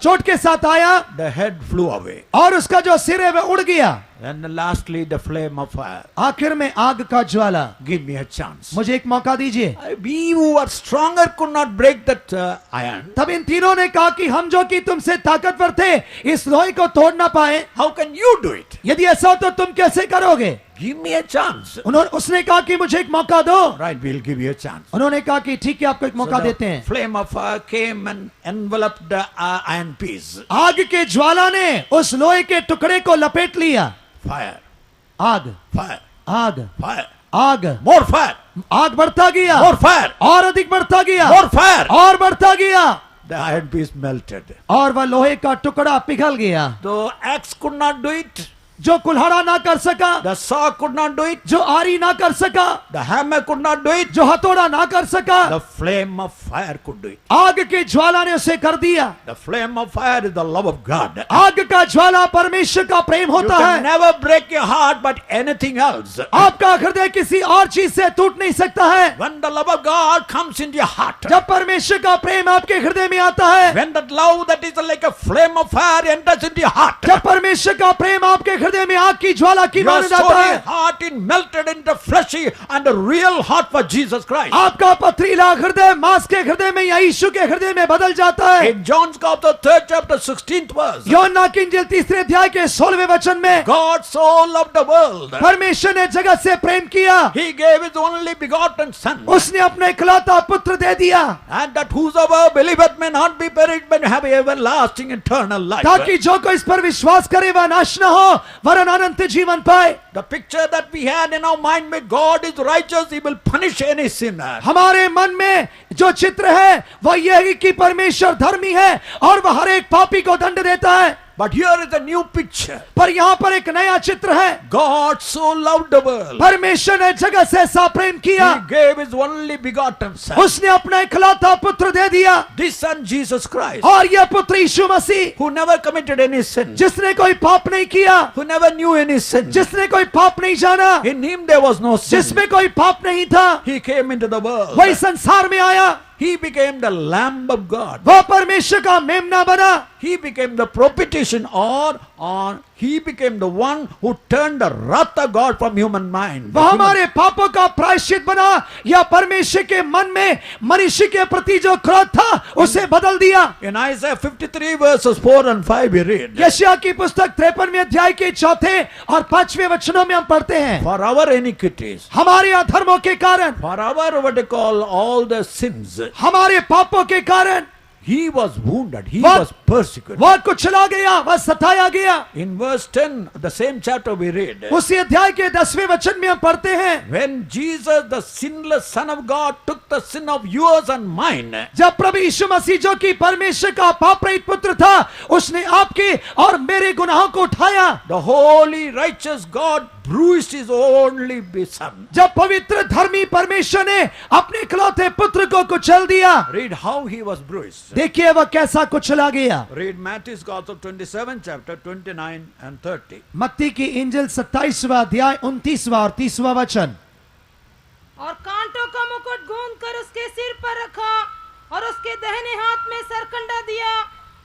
चोट के साथ आया The head flew away. और उसका जो सिर है वह उड़ गया। And lastly, the flame of fire. आखिर में आग का ज्वाला। Give me a chance. मुझे एक मौका दीजिए। We who are stronger could not break that iron. तब इन तीनों ने कहा कि हम जो कि तुमसे ताकतवर थे, इस लोहे को तोड़ ना पाए। How can you do it? यदि ऐसा हो तो तुम कैसे करोगे? Give me a chance. उसने कहा कि मुझे एक मौका दो। Right, we'll give you a chance. उन्होंने कहा कि ठीक है, आपको एक मौका देते हैं। Flame of fire came and enveloped the iron piece. आग के ज्वाला ने उस लोहे के टुकड़े को लपेट लिया। Fire, आग, fire, आग, fire. आग, More fire, आग बढ़ता गया। more fire, और अधिक बढ़ता गया। more fire. और बढ़ता गया। The iron piece melted. और वह लोहे का टुकड़ा पिघल गया। The axe could not do it. जो कुल्हाड़ा ना कर सका, The saw could not do it. जो आरी ना कर सका, The hammer could not do it. जो हथौड़ा ना कर सका, The flame of fire could do it. आग के ज्वाला ने उसे कर दिया। The flame of fire is the love of God. आग का ज्वाला परमेश्वर का प्रेम You होता can है। never break your heart, but anything else. आपका हृदय किसी और चीज से टूट नहीं सकता है। When the love of God comes into your heart, जब परमेश्वर का प्रेम आपके हृदय में आता है, when that love that is like a flame of fire enters into your heart, जब परमेश्वर का प्रेम आपके हृदय में आग की ज्वाला की your मान जाता stony है, heart is melted into fleshy and a real heart for Jesus Christ. आपका पथरीला हृदय मांस के हृदय में या यीशु के हृदय में बदल जाता है। In John's Gospel, 3rd chapter, 16th verse, Yohanna की इंजील 3 अध्याय के 16वें वचन में God so loved the world, परमेश्वर ने जगत से प्रेम किया, He gave His only begotten Son, उसने अपने इकलौता पुत्र दे दिया, and that whosoever believeth may not be perished but have everlasting eternal life. ताकि जो कोई इस पर विश्वास करे वह नाश न हो वरन अनंत जीवन पाए। The picture that we had in our mind, may God is righteous, He will punish any sinner. हमारे मन में जो चित्र है वह यह है कि परमेश्वर धर्मी है और वह हर एक पापी को दंड देता है। But here is a new picture. पर यहाँ पर एक नया चित्र है। God so loved the world, परमेश्वर ने जगत से ऐसा प्रेम किया, He gave His only begotten Son. उसने अपना इकलौता पुत्र दे दिया, This Son, Jesus Christ, और यह पुत्र यीशु मसीह who never committed any sin, जिसने कोई पाप नहीं किया, who never knew any sin. जिसने कोई पाप नहीं जाना, In Him there was no sin. जिसमें कोई पाप नहीं था, He came into the world. वही संसार में आया। He became the Lamb of God. वह परमेश्वर का मेमना बना। He became the propitiation, or He became the one who turned the wrath of God from human mind. वह हमारे पापों का प्रायश्चित बना, या परमेश्वर के मन में मनुष्य के प्रति जो क्रोध था उसे बदल दिया। In Isaiah 53 verses 4 and 5 we read, यशायाह की पुस्तक 53वें अध्याय के 4 और 5वें वचनों में हम पढ़ते हैं, for our iniquities, हमारे अधर्मों के कारण, for our what they call all the sins, हमारे पापों के कारण He was wounded, He What? was persecuted. वह कुचला गया, वह सताया गया। In verse 10, the same chapter we read, उसी अध्याय के 10वें वचन में हम पढ़ते हैं, when Jesus, the sinless Son of God, took the sin of yours and mine, जब प्रभु यीशु मसीह जो कि परमेश्वर का पाप रहित पुत्र था, उसने आपके और मेरे गुनाहों को उठाया। the holy righteous God bruised His only Son. जब पवित्र धर्मी परमेश्वर ने अपने इकलौते पुत्र को कुचल दिया, Read how He was bruised. देखिए वह कैसा कुचला गया। Read Matthew's Gospel 27 chapter 29 and 30. मत्ती की इंजिल 27वां अध्याय 29वां और 30वां वचन। और कांटों का मुकुट गूंद कर उसके सिर पर रखा और उसके दाहिने हाथ में सरकंडा दिया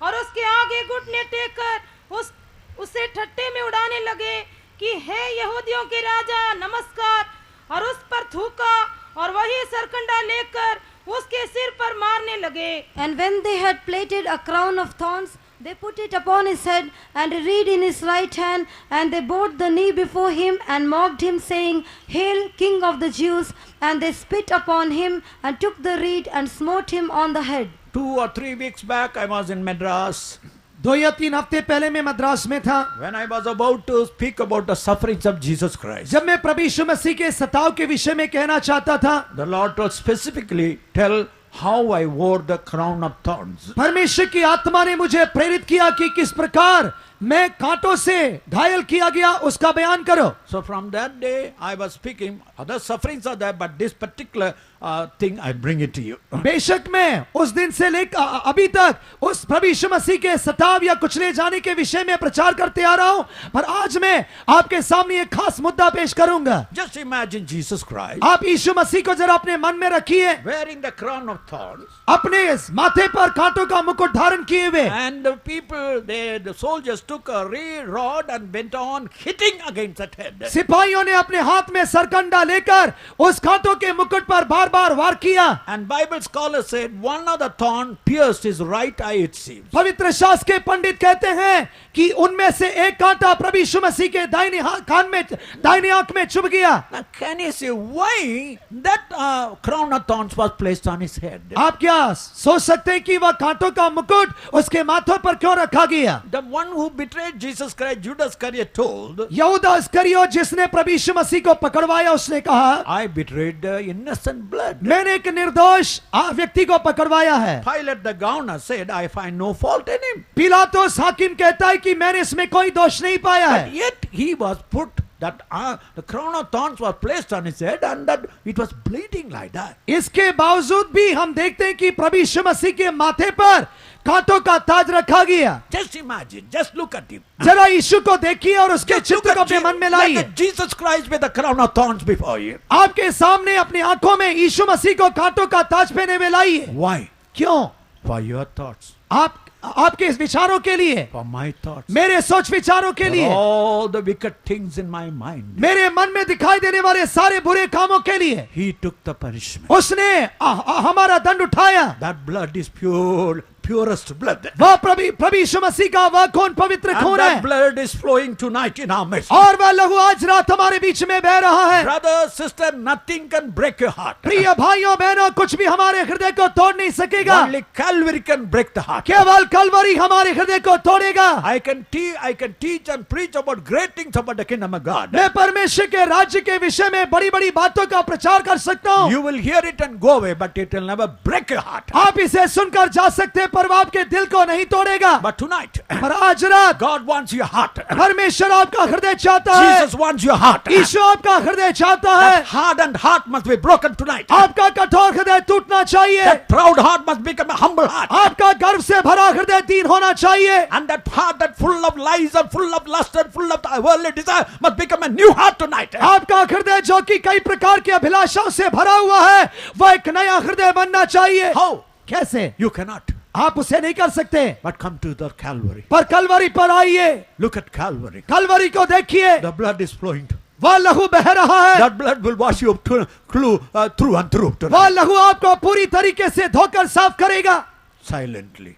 और उसके आगे घुटने टेक कर उसे ठट्टे में उड़ाने लगे कि हे यहूदियों के राजा नमस्कार, और उस पर थूका और वही सरकंडा लेकर उसके सिर पर मारने लगे। And when they had plaited a crown of thorns, they put it upon his head and a reed in his right hand, and they bowed the knee before him and mocked him, saying, Hail, King of the Jews! And they spit upon him and took the reed and smote him on the head. 2 or 3 weeks back, I was in Madras. 2 या 3 हफ्ते पहले मैं मद्रास में था। When I was about to speak about the sufferings of Jesus Christ, जब मैं प्रभु यीशु मसीह के सताव के विषय में कहना चाहता था, the Lord told specifically, tell how I wore the crown of thorns. परमेश्वर की आत्मा ने मुझे प्रेरित किया कि किस प्रकार मैं कांटों से घायल किया गया, उसका बयान करो। So from that day I was speaking. Other sufferings are there, but this particular thing I bring it to you. बेशक मैं उस दिन से लेकर अभी तक उस प्रभु यीशु मसीह के सताव या कुचले जाने के विषय में प्रचार करते आ रहा हूं, पर आज मैं आपके सामने एक खास मुद्दा पेश करूंगा। Just imagine Jesus Christ आप यीशु मसीह को जरा अपने मन में रखिए, wearing the crown of thorns, अपने इस माथे पर कांटों का मुकुट धारण किए हुए, and the people, the soldiers took a real rod and went on hitting against that head. सिपाहियों ने अपने हाथ में सरकंडा लेकर उस कांटों के मुकुट पर बार बार वार किया। And Bible scholars said one of the thorn pierced his right eye, it seems. पवित्र शास्त्र के पंडित कहते हैं कि उनमें से एक कांटा प्रभु यीशु मसीह के दाहिने कान में, दाहिने आंख में चुभ गया। Now can you say why that crown of thorns was placed on his head? आप क्या सोच सकते हैं कि वह कांटों का मुकुट उसके माथों पर क्यों रखा गया? The one who betrayed Jesus Christ, Judas Iscariot, told, यहूदा इस्करियोत जिसने प्रभु यीशु मसीह को पकड़वाया, उसने कहा, I betrayed the innocent blood. मैंने एक निर्दोष व्यक्ति को पकड़वाया है। Pilate the governor said, I find no fault in him. पिलातुस हाकिम कहता है कि मैंने इसमें कोई दोष नहीं पाया But है, yet he was put, that the crown of thorns was placed on his head and that it was bleeding like that. इसके बावजूद भी हम देखते हैं कि प्रभु यीशु मसीह के माथे पर कांटों का ताज रखा गया। Just imagine, just look at him. जरा यीशु को देखिए और उसके Just look चित्र को at अपने मन में लाइए। look at Jesus Christ with the crown of thorns before you. आपके सामने अपनी आंखों में यीशु मसीह को कांटों का ताज पहने हुए लाइए। Why? क्यों? For your thoughts, आपके इस विचारों के लिए, for my thoughts, मेरे सोच विचारों के for लिए, all the wicked things in my mind. मेरे मन में दिखाई देने वाले सारे बुरे कामों के लिए He took the punishment. उसने हमारा दंड उठाया। That blood is pure, purest blood. वह प्रभु यीशु मसीह का वह खून पवित्र And खून that है, blood is flowing tonight in our midst. और वह लहू आज रात हमारे बीच में बह रहा है। Brother, sister, nothing can break your heart. प्रिय भाइयों बहनों, कुछ भी हमारे हृदय को तोड़ नहीं सकेगा। Only Calvary can break the heart. केवल कलवरी हमारे हृदय को तोड़ेगा। I can teach and preach about great things about the kingdom of God. मैं परमेश्वर के राज्य के विषय में बड़ी बड़ी बातों का प्रचार कर सकता हूँ। You will hear it and go away, but it will never break your heart. आप इसे सुनकर जा सकते हैं, पर आपके दिल को नहीं तोड़ेगा। But tonight, पर आज रात God wants your heart. परमेश्वर आपका हृदय चाहता है। Jesus wants your heart. यीशु आपका हृदय चाहता That है। hardened heart must be broken tonight. आपका कठोर हृदय टूटना चाहिए। That proud heart must become a humble heart. आपका गर्व से भरा हृदय दीन होना चाहिए। And that heart that full of lies and full of lust and full of worldly desire must become a new heart tonight. आपका हृदय जो कि कई प्रकार की अभिलाषाओं से भरा हुआ है, वह एक नया हृदय बनना चाहिए। How? कैसे? You cannot. आप उसे नहीं कर सकते, But come to the Calvary. पर कलवरी पर आइए। Look at Calvary. कलवरी को देखिए, The blood is flowing. वह लहू बह रहा है। That blood will wash you through and through वह tonight. लहू आपको पूरी तरीके से धोकर साफ करेगा। Silently.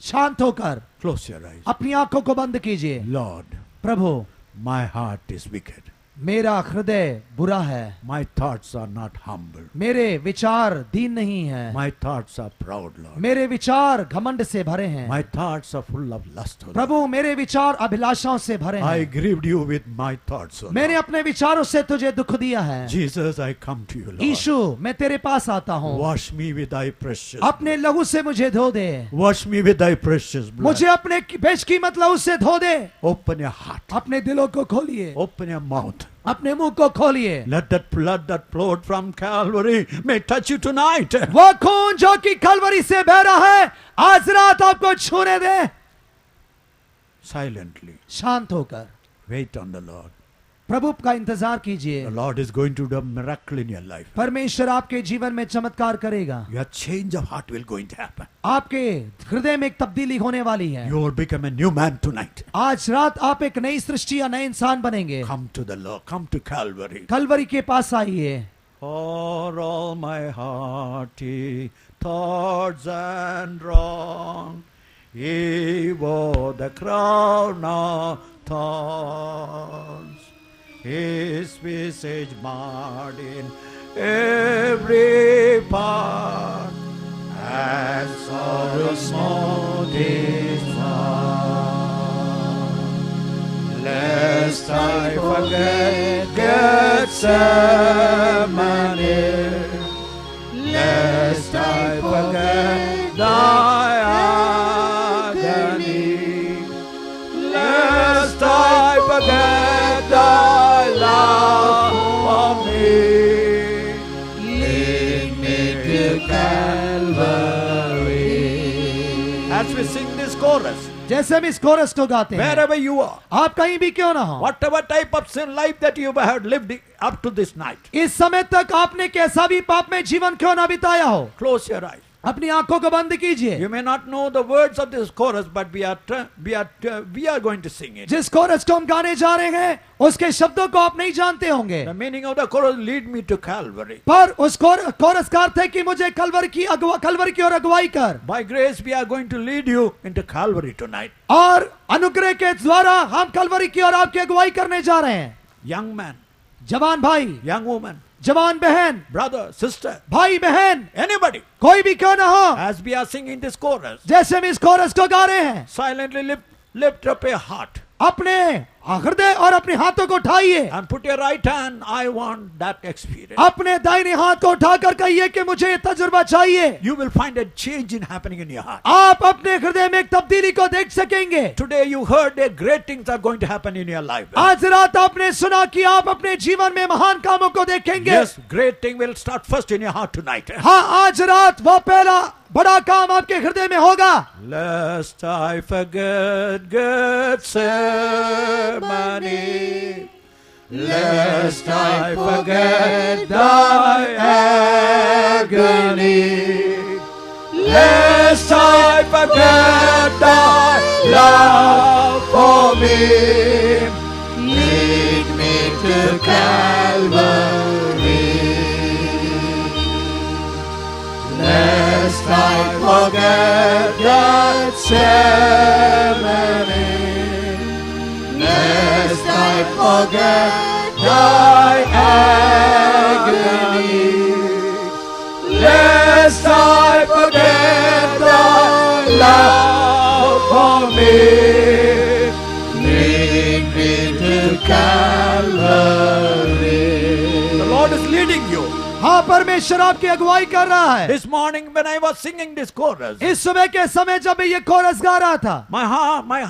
शांत होकर Close your eyes. अपनी आंखों को बंद कीजिए। Lord, Prabhu, my heart is wicked. मेरा हृदय बुरा है, My thoughts are not humble. मेरे विचार दीन नहीं है, My thoughts are proud, Lord. मेरे विचार घमंड से भरे हैं। My thoughts are full of lust, O Lord. प्रभु, मेरे विचार अभिलाषाओं से भरे I हैं। grieved you with my thoughts, O Lord. मैंने अपने विचारों से तुझे दुख दिया है। Jesus, I come to you, Lord. यीशु, मैं तेरे पास आता हूँ, Wash me with thy precious अपने लहू से मुझे धो दे। Wash me with thy precious blood. मुझे अपने बेशकीमत लहू से धो दे। Open your heart. अपने दिलों को खोलिए, Open your mouth. अपने मुंह को खोलिए। Let that blood that flowed from Calvary may touch you tonight. वो खून जो कि कलवरी से बह रहा है, आज रात आपको छूने दे। Silently. शांत होकर Wait on the Lord. प्रभु का इंतजार कीजिए। The Lord is going to do a miracle in your life. परमेश्वर आपके जीवन में चमत्कार करेगा। Your change of heart will going to happen. आपके हृदय में एक तब्दीली होने वाली है। You will become a new man tonight. आज रात आप एक नई सृष्टि या नए इंसान बनेंगे। Come to the Lord. Come to Calvary. Kalvari के पास आइए। For all my hearty thoughts and wrong, He wore the crown of thorns. His visage marred in every part, and sorrow smote his heart. Lest I forget Gethsemane, lest I forget thy agony, lest I forget thy love for me. Lead me to Calvary. As we sing this chorus, जैसे हम इस coarse को गाते हैं, wherever you are, आप कहीं भी क्यों ना हो, whatever type of sin life that you have lived up to this night, इस समय तक आपने कैसा भी पाप में जीवन क्यों ना बिताया हो, close your eyes. अपनी आंखों को बंद कीजिए. You may not know the words of this chorus, but we are going to sing it. जिस कोरस को हम गाने जा रहे हैं उसके शब्दों को आप नहीं जानते होंगे, The meaning of the chorus, lead me to Calvary. पर उस कोरस का अर्थ है कि मुझे कलवरी की ओर अगुवाई कर. By grace, we are going to lead you into Calvary tonight. और अनुग्रह के द्वारा हम कलवरी की ओर आपकी अगुवाई करने जा रहे हैं. Young man, जवान भाई, young woman, जवान बहन, brother, sister, भाई बहन, anybody, कोई भी क्यों ना हो, as we are singing this chorus, जैसे हम इस कोरस को गा रहे हैं, silently lift up a heart अपने हृदय और अपने हाथों को उठाइए. and put your right hand. I want that experience. अपने दाहिने हाथ को उठाकर कहिए कि मुझे ये तजुर्बा चाहिए. You will find a change in happening in your heart. आप अपने हृदय में एक तब्दीली को देख सकेंगे. Today you heard that great things are going to happen in your life. आज रात आपने सुना कि आप अपने जीवन में महान कामों को देखेंगे. Yes, great thing will start first in your heart tonight. हाँ, आज रात वो पहला बड़ा काम आपके हृदय में होगा. Lest I forget Gethsemane, lest I forget thy agony, lest I forget thy love for me. Lead me to Calvary, lest I forget Gethsemane, lest I forget thy agony, lest I forget thy love for me. Lead me to Calvary. The Lord is leading you. हाँ, परमेश्वर आपकी अगुवाई कर रहा है. This morning when I was singing this chorus, इस सुबह के समय जब मैं ये कोरस गा रहा था, my heart, my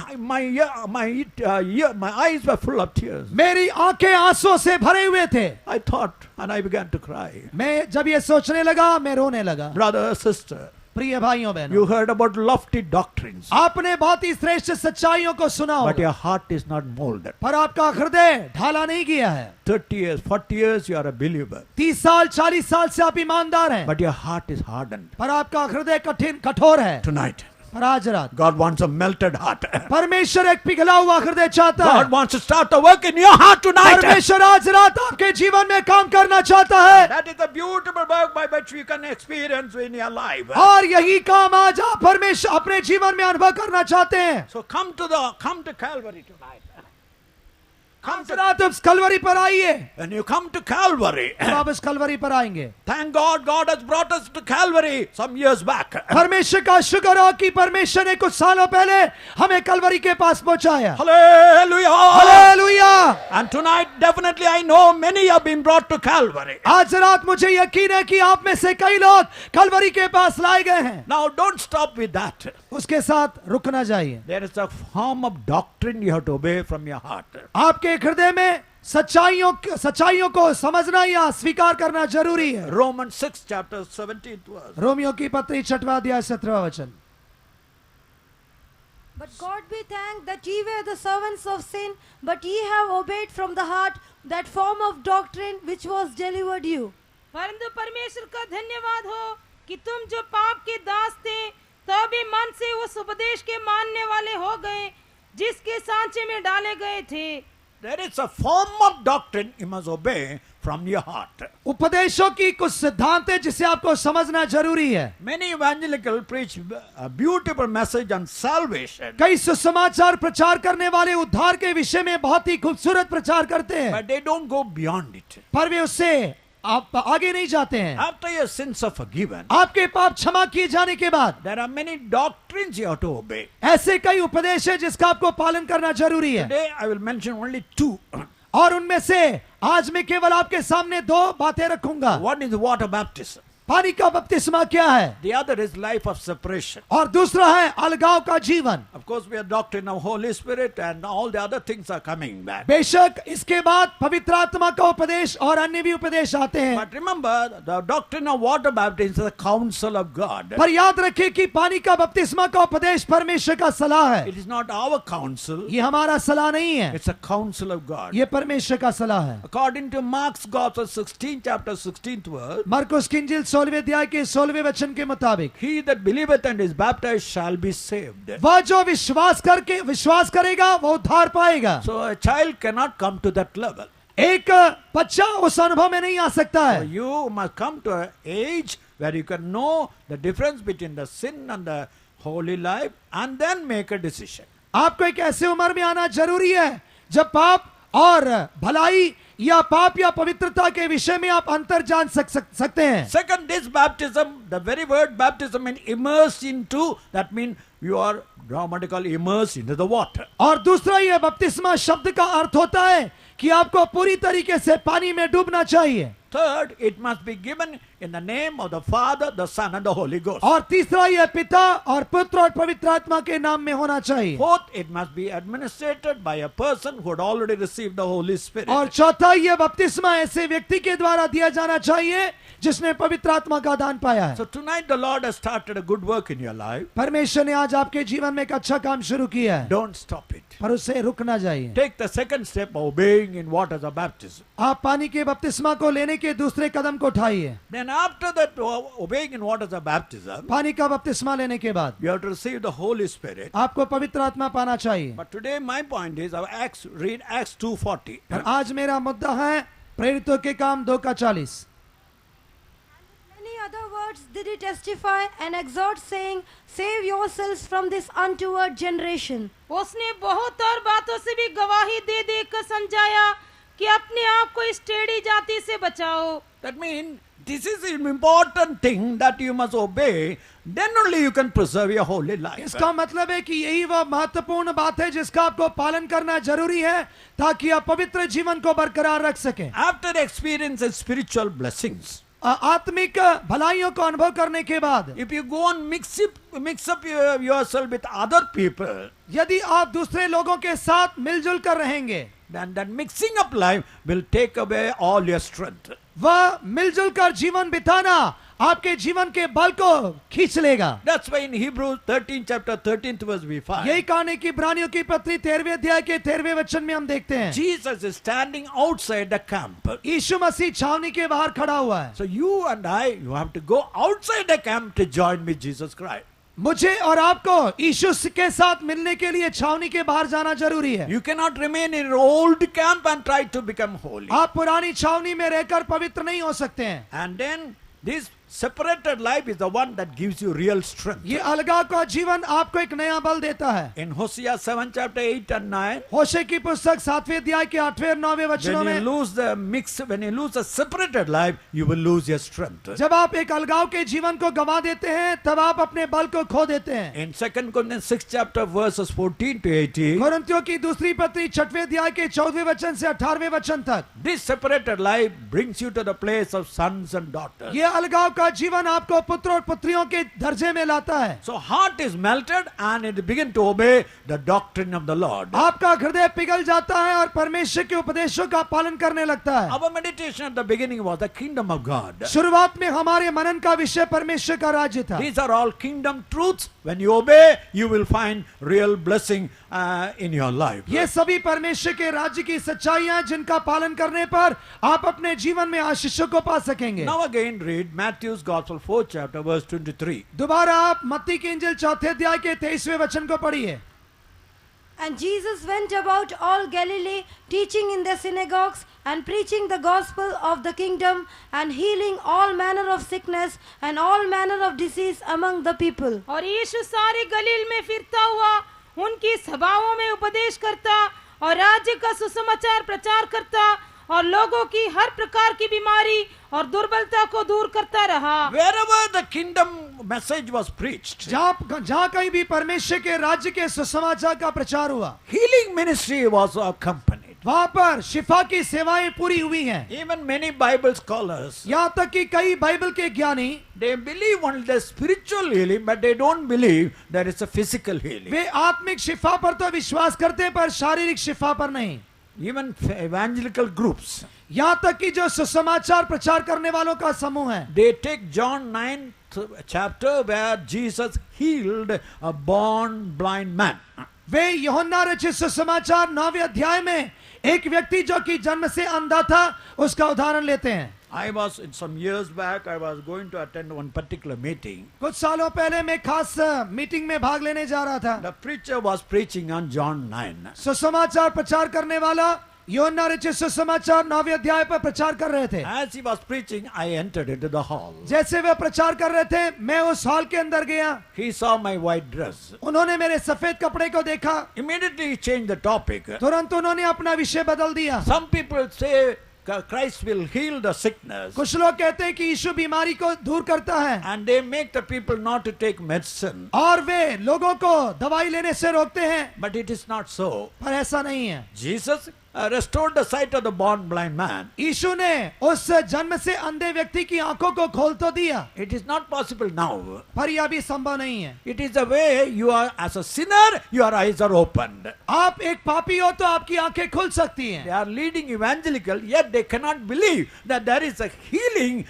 eyes were full of tears. मेरी आंखें आंसुओं से भरे हुए थे. I thought and I began to cry. मैं जब ये सोचने लगा, मैं रोने लगा. Brother, sister, प्रिय भाइयों बहनों, you heard about lofty doctrines, आपने बहुत ही श्रेष्ठ सच्चाइयों को सुना but होगा, your heart is not molded. पर आपका हृदय ढाला नहीं गया है. 30 years, 40 years, you are a believer, 30 साल 40 साल से आप ईमानदार हैं, but your heart is hardened. पर आपका हृदय कठोर है. Tonight, पर आज रात God wants a melted heart. परमेश्वर एक पिघला हुआ हृदय चाहता है. God wants to start the work in your heart tonight. परमेश्वर आज रात आपके जीवन में काम करना चाहता है. That is the beautiful work by which you can experience in your life. और यही काम आज आप परमेश्वर अपने जीवन में अनुभव करना चाहते हैं. So come to Calvary tonight. Come आज to, रात उस कलवरी पर आइए. when you come to Calvary, जब आप इस कलवरी पर आएंगे, thank God, God has brought us to Calvary some years back. परमेश्वर का शुक्र हो कि परमेश्वर ने कुछ सालों पहले हमें कलवरी के पास पहुंचाया. Hallelujah! Hallelujah. And tonight, definitely, I know many have been brought to Calvary. आज रात मुझे यकीन है कि आप में से कई लोग कलवरी के पास लाए गए हैं. Now, don't stop with that. उसके साथ रुकना चाहिए. There is a form of doctrine you have to obey from your heart. आपके हृदय में सच्चाइयों को समझना या स्वीकार करना जरूरी है. Romans 6 chapter 17th verse. Romeo की पत्री 6वां अध्याय 17वां वचन. But God be thanked that ye were the servants of sin, but ye have obeyed from the heart that form of doctrine which was delivered you. परंतु परमेश्वर का धन्यवाद हो कि तुम जो पाप के दास थे, तो भी मन से उस उपदेश के मानने वाले हो गए जिसके सांचे में डाले गए थे. There is a form of doctrine you must obey from your heart. उपदेशों की कुछ सिद्धांत है जिसे आपको समझना जरूरी है. Many evangelical preach a beautiful message on salvation, कई सुसमाचार प्रचार करने वाले उद्धार के विषय में बहुत ही खूबसूरत प्रचार करते हैं, but they don't go beyond it. पर वे उससे आप आगे नहीं जाते हैं. After your sins are forgiven, आपके पाप क्षमा किए जाने के बाद there are many doctrines you have to obey. ऐसे कई उपदेश है जिसका आपको पालन करना जरूरी है. Today I will mention only two. और उनमें से आज मैं केवल आपके सामने 2 बातें रखूंगा. One is water baptism. पानी का बपतिस्मा क्या है? The other is life of separation. और दूसरा है अलगाव का जीवन। Of course, we are doctrine of Holy Spirit and all the other things are coming back. बेशक इसके बाद पवित्र आत्मा का उपदेश और अन्य भी उपदेश आते हैं, But remember, the doctrine of water baptism is the counsel of God. पर याद रखिए कि पानी का बपतिस्मा का उपदेश परमेश्वर का सलाह है। It is not our counsel, ये हमारा सलाह नहीं है, it's a counsel of God. ये परमेश्वर का सलाह है। According to Mark's Gospel, 16 chapter 16th verse, मरकुस की इंजील 16वें अध्याय के 16वें वचन के मुताबिक, he that believeth and is baptized shall be saved. वह जो विश्वास करेगा वो उद्धार पाएगा। So a child cannot come to that level. एक बच्चा उस अनुभव में नहीं आ सकता So है। you must come to an age where you can know the difference between the sin and the holy life and then make a decision. आपको एक ऐसे उम्र में आना जरूरी है जब पाप और भलाई या पाप या पवित्रता के विषय में आप अंतर जान सकते हैं। Second, this baptism, the very word baptism means immersed into, that means you are dramatically immersed into the water. और दूसरा ये बपतिस्मा शब्द का अर्थ होता है कि आपको पूरी तरीके से पानी में डूबना चाहिए। Third, it must be given in the name of the Father, the Son and the Holy Ghost. और तीसरा ये पिता और पुत्र और पवित्र आत्मा के नाम में होना चाहिए। Fourth, it must be administered by a person who had already received the Holy Spirit. और चौथा ये बपतिस्मा ऐसे व्यक्ति के द्वारा दिया जाना चाहिए जिसने पवित्र आत्मा का दान पाया है। So tonight the Lord has started a good work in your life. परमेश्वर ने आज आपके जीवन में एक अच्छा काम शुरू किया है, Don't stop it. पर उसे रुकना चाहिए। Take the second step, obeying in waters of baptism. आप पानी के बपतिस्मा को लेने के दूसरे कदम को उठाइए। Then after that, obeying in waters of baptism, पानी का बपतिस्मा लेने के बाद you have to receive the Holy Spirit. आपको पवित्र आत्मा पाना चाहिए। But today my point is, read Acts 2:40. पर आज मेरा मुद्दा है प्रेरितों के काम 2:40। Many other words did he testify and exhort, saying, Save yourselves from this untoward generation. उसने बहुत और बातों से भी गवाही दे देकर समझाया कि अपने आप को इस टेढ़ी जाति से बचाओ। That means this is an important thing that you must obey. Then only you can preserve your holy life. इसका मतलब है कि यही वह महत्वपूर्ण बात है जिसका आपको पालन करना जरूरी है ताकि आप पवित्र जीवन को बरकरार रख सकें। After experiencing spiritual blessings, आत्मिक भलाइयों को अनुभव करने के बाद if you go and mix up yourself with other people, यदि आप दूसरे लोगों के साथ मिलजुल कर रहेंगे, then that mixing up life will take away all your strength. वह मिलजुल कर जीवन बिताना आपके जीवन के बल को खींच लेगा। That's why in Hebrews 13 chapter 13th verse we find, यही कहानी की इब्रानियों की पत्री 13वें अध्याय के 13वें वचन में हम देखते हैं, Jesus is standing outside the camp. यीशु मसीह छावनी के बाहर खड़ा हुआ है। So you and I, you have to go outside the camp to join with Jesus Christ. मुझे और आपको यीशु के साथ मिलने के लिए छावनी के बाहर जाना जरूरी है। You cannot remain in your old camp and try to become holy. आप पुरानी छावनी में रहकर पवित्र नहीं हो सकते हैं। And then this separated life is the one that gives you real strength. ये अलगाव का जीवन आपको एक नया बल देता है। In Hosea 7 chapter 8 and 9, होशे की पुस्तक 7वें अध्याय के 8वें और 9वें वचनों when you में, lose the mix, when you lose the separated life, you will lose your strength. जब आप एक अलगाव के जीवन को गंवा देते हैं तब आप अपने बल को खो देते हैं। In 2 Corinthians 6 chapter verses 14 to 18, कोरिन्थियों की दूसरी पत्री 6वें अध्याय के 14वें वचन से 18वें वचन तक, this separated life brings you to the place of sons and daughters. ये अलगाव का जीवन आपको पुत्र और पुत्रियों के दर्जे में लाता है। So heart is melted and it begin to obey the doctrine of the Lord. आपका हृदय पिघल जाता है और परमेश्वर के उपदेशों का पालन करने लगता है। Our meditation at the beginning was the kingdom of God. शुरुआत में हमारे मनन का विषय परमेश्वर का राज्य था। These are all kingdom truths. When you obey, you will find real blessing in your life. ये सभी परमेश्वर के राज्य की सच्चाइयां जिनका पालन करने पर आप अपने जीवन में आशीषों को पा सकेंगे। Now again read Matthew's Gospel 4th chapter verse 23. दोबारा आप मत्ती की इंजील 4थे अध्याय के 23वें वचन को पढ़िए। And Jesus went about all Galilee, teaching in their synagogues and preaching the gospel of the kingdom and healing all manner of sickness and all manner of disease among the people. और यीशु सारे गलील में फिरता हुआ उनकी सभाओं में उपदेश करता और राज्य का सुसमाचार प्रचार करता और लोगों की हर प्रकार की बीमारी और दुर्बलता को दूर करता रहा। Wherever the kingdom message was preached, जहाँ कहीं भी परमेश्वर के राज्य के सुसमाचार का प्रचार हुआ, healing ministry was accompanied. वहाँ पर शिफा की सेवाएं पूरी हुई हैं। Even many Bible scholars, यहाँ तक कि कई बाइबल के ज्ञानी they believe only the spiritual healing, but they don't believe there is a physical healing. वे आत्मिक शिफा पर तो विश्वास करते हैं पर शारीरिक शिफा पर नहीं। Even evangelical groups, यहाँ तक कि जो सुसमाचार प्रचार करने वालों का समूह है, they take John 9th chapter where Jesus healed a born blind man. वे यूहन्ना रचित सुसमाचार 9वें अध्याय में एक व्यक्ति जो कि जन्म से अंधा था उसका उदाहरण लेते हैं। I was, some years back, I was going to attend one particular meeting. कुछ सालों पहले मैं खास मीटिंग में भाग लेने जा रहा था। The preacher was preaching on John 9. सुसमाचार प्रचार करने वाला यूहन्ना रचित सुसमाचार 9वें अध्याय पर प्रचार कर रहे थे। As he was preaching, I entered into the hall. जैसे वे प्रचार कर रहे थे मैं उस हॉल के अंदर गया। He saw my white dress. उन्होंने मेरे सफेद कपड़े को देखा। Immediately he changed the topic. तुरंत उन्होंने अपना विषय बदल दिया। Some people say Christ will heal the sickness, कुछ लोग कहते हैं कि यीशु बीमारी को दूर करता है and they make the people not to take medicine. और वे लोगों को दवाई लेने से रोकते हैं, But it is not so. पर ऐसा नहीं है। Jesus restored the sight of the born blind man. यीशु ने उस जन्म से अंधे व्यक्ति की आंखों को खोल तो दिया, It is not possible now. पर यह भी संभव नहीं है। It is the way you are, as a sinner, your eyes are opened. आप एक पापी हो तो आपकी आंखें खुल सकती They हैं। are leading evangelical, yet they cannot believe that there is a healing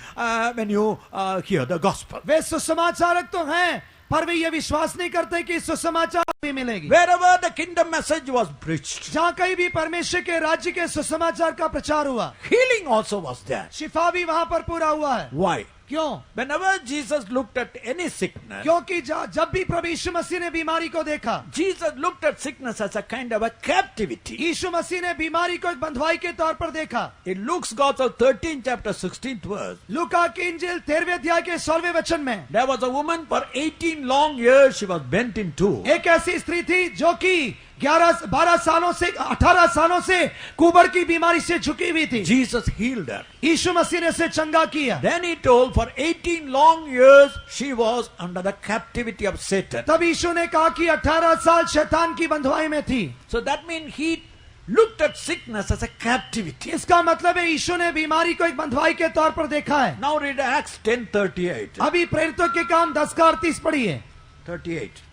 when you hear the gospel. वे सुसमाचारक तो हैं पर वे ये विश्वास नहीं करते कि सुसमाचार भी मिलेगी। Wherever the kingdom message was preached, जहाँ कहीं भी परमेश्वर के राज्य के सुसमाचार का प्रचार हुआ, healing also was there. शिफा भी वहाँ पर पूरा हुआ है। Why? क्यों? Whenever Jesus looked at any sickness, क्योंकि जब भी प्रभु यीशु मसीह ने बीमारी को देखा, Jesus looked at sickness as a kind of a captivity. यीशु मसीह ने बीमारी को एक बंधुआई के तौर पर देखा। In Luke's Gospel 13 chapter 16th verse, लूका की इंजील 13वें अध्याय के 16वें वचन में there was a woman for 18 long years, she was bent in two. एक ऐसी स्त्री थी जो कि 12 सालों से 18 सालों से कुबर की बीमारी से झुकी हुई थी। Jesus healed her. यीशु मसीह ने उसे चंगा किया। Then he told for 18 long years she was under the captivity of Satan. तब यीशु ने कहा कि 18 साल शैतान की बंधुआई में थी। So that means he looked at sickness as a captivity. इसका मतलब है यीशु ने बीमारी को एक बंधुआई के तौर पर देखा है। Now read Acts 10:38. अभी प्रेरितों के काम 10:38 पढ़िए। 38.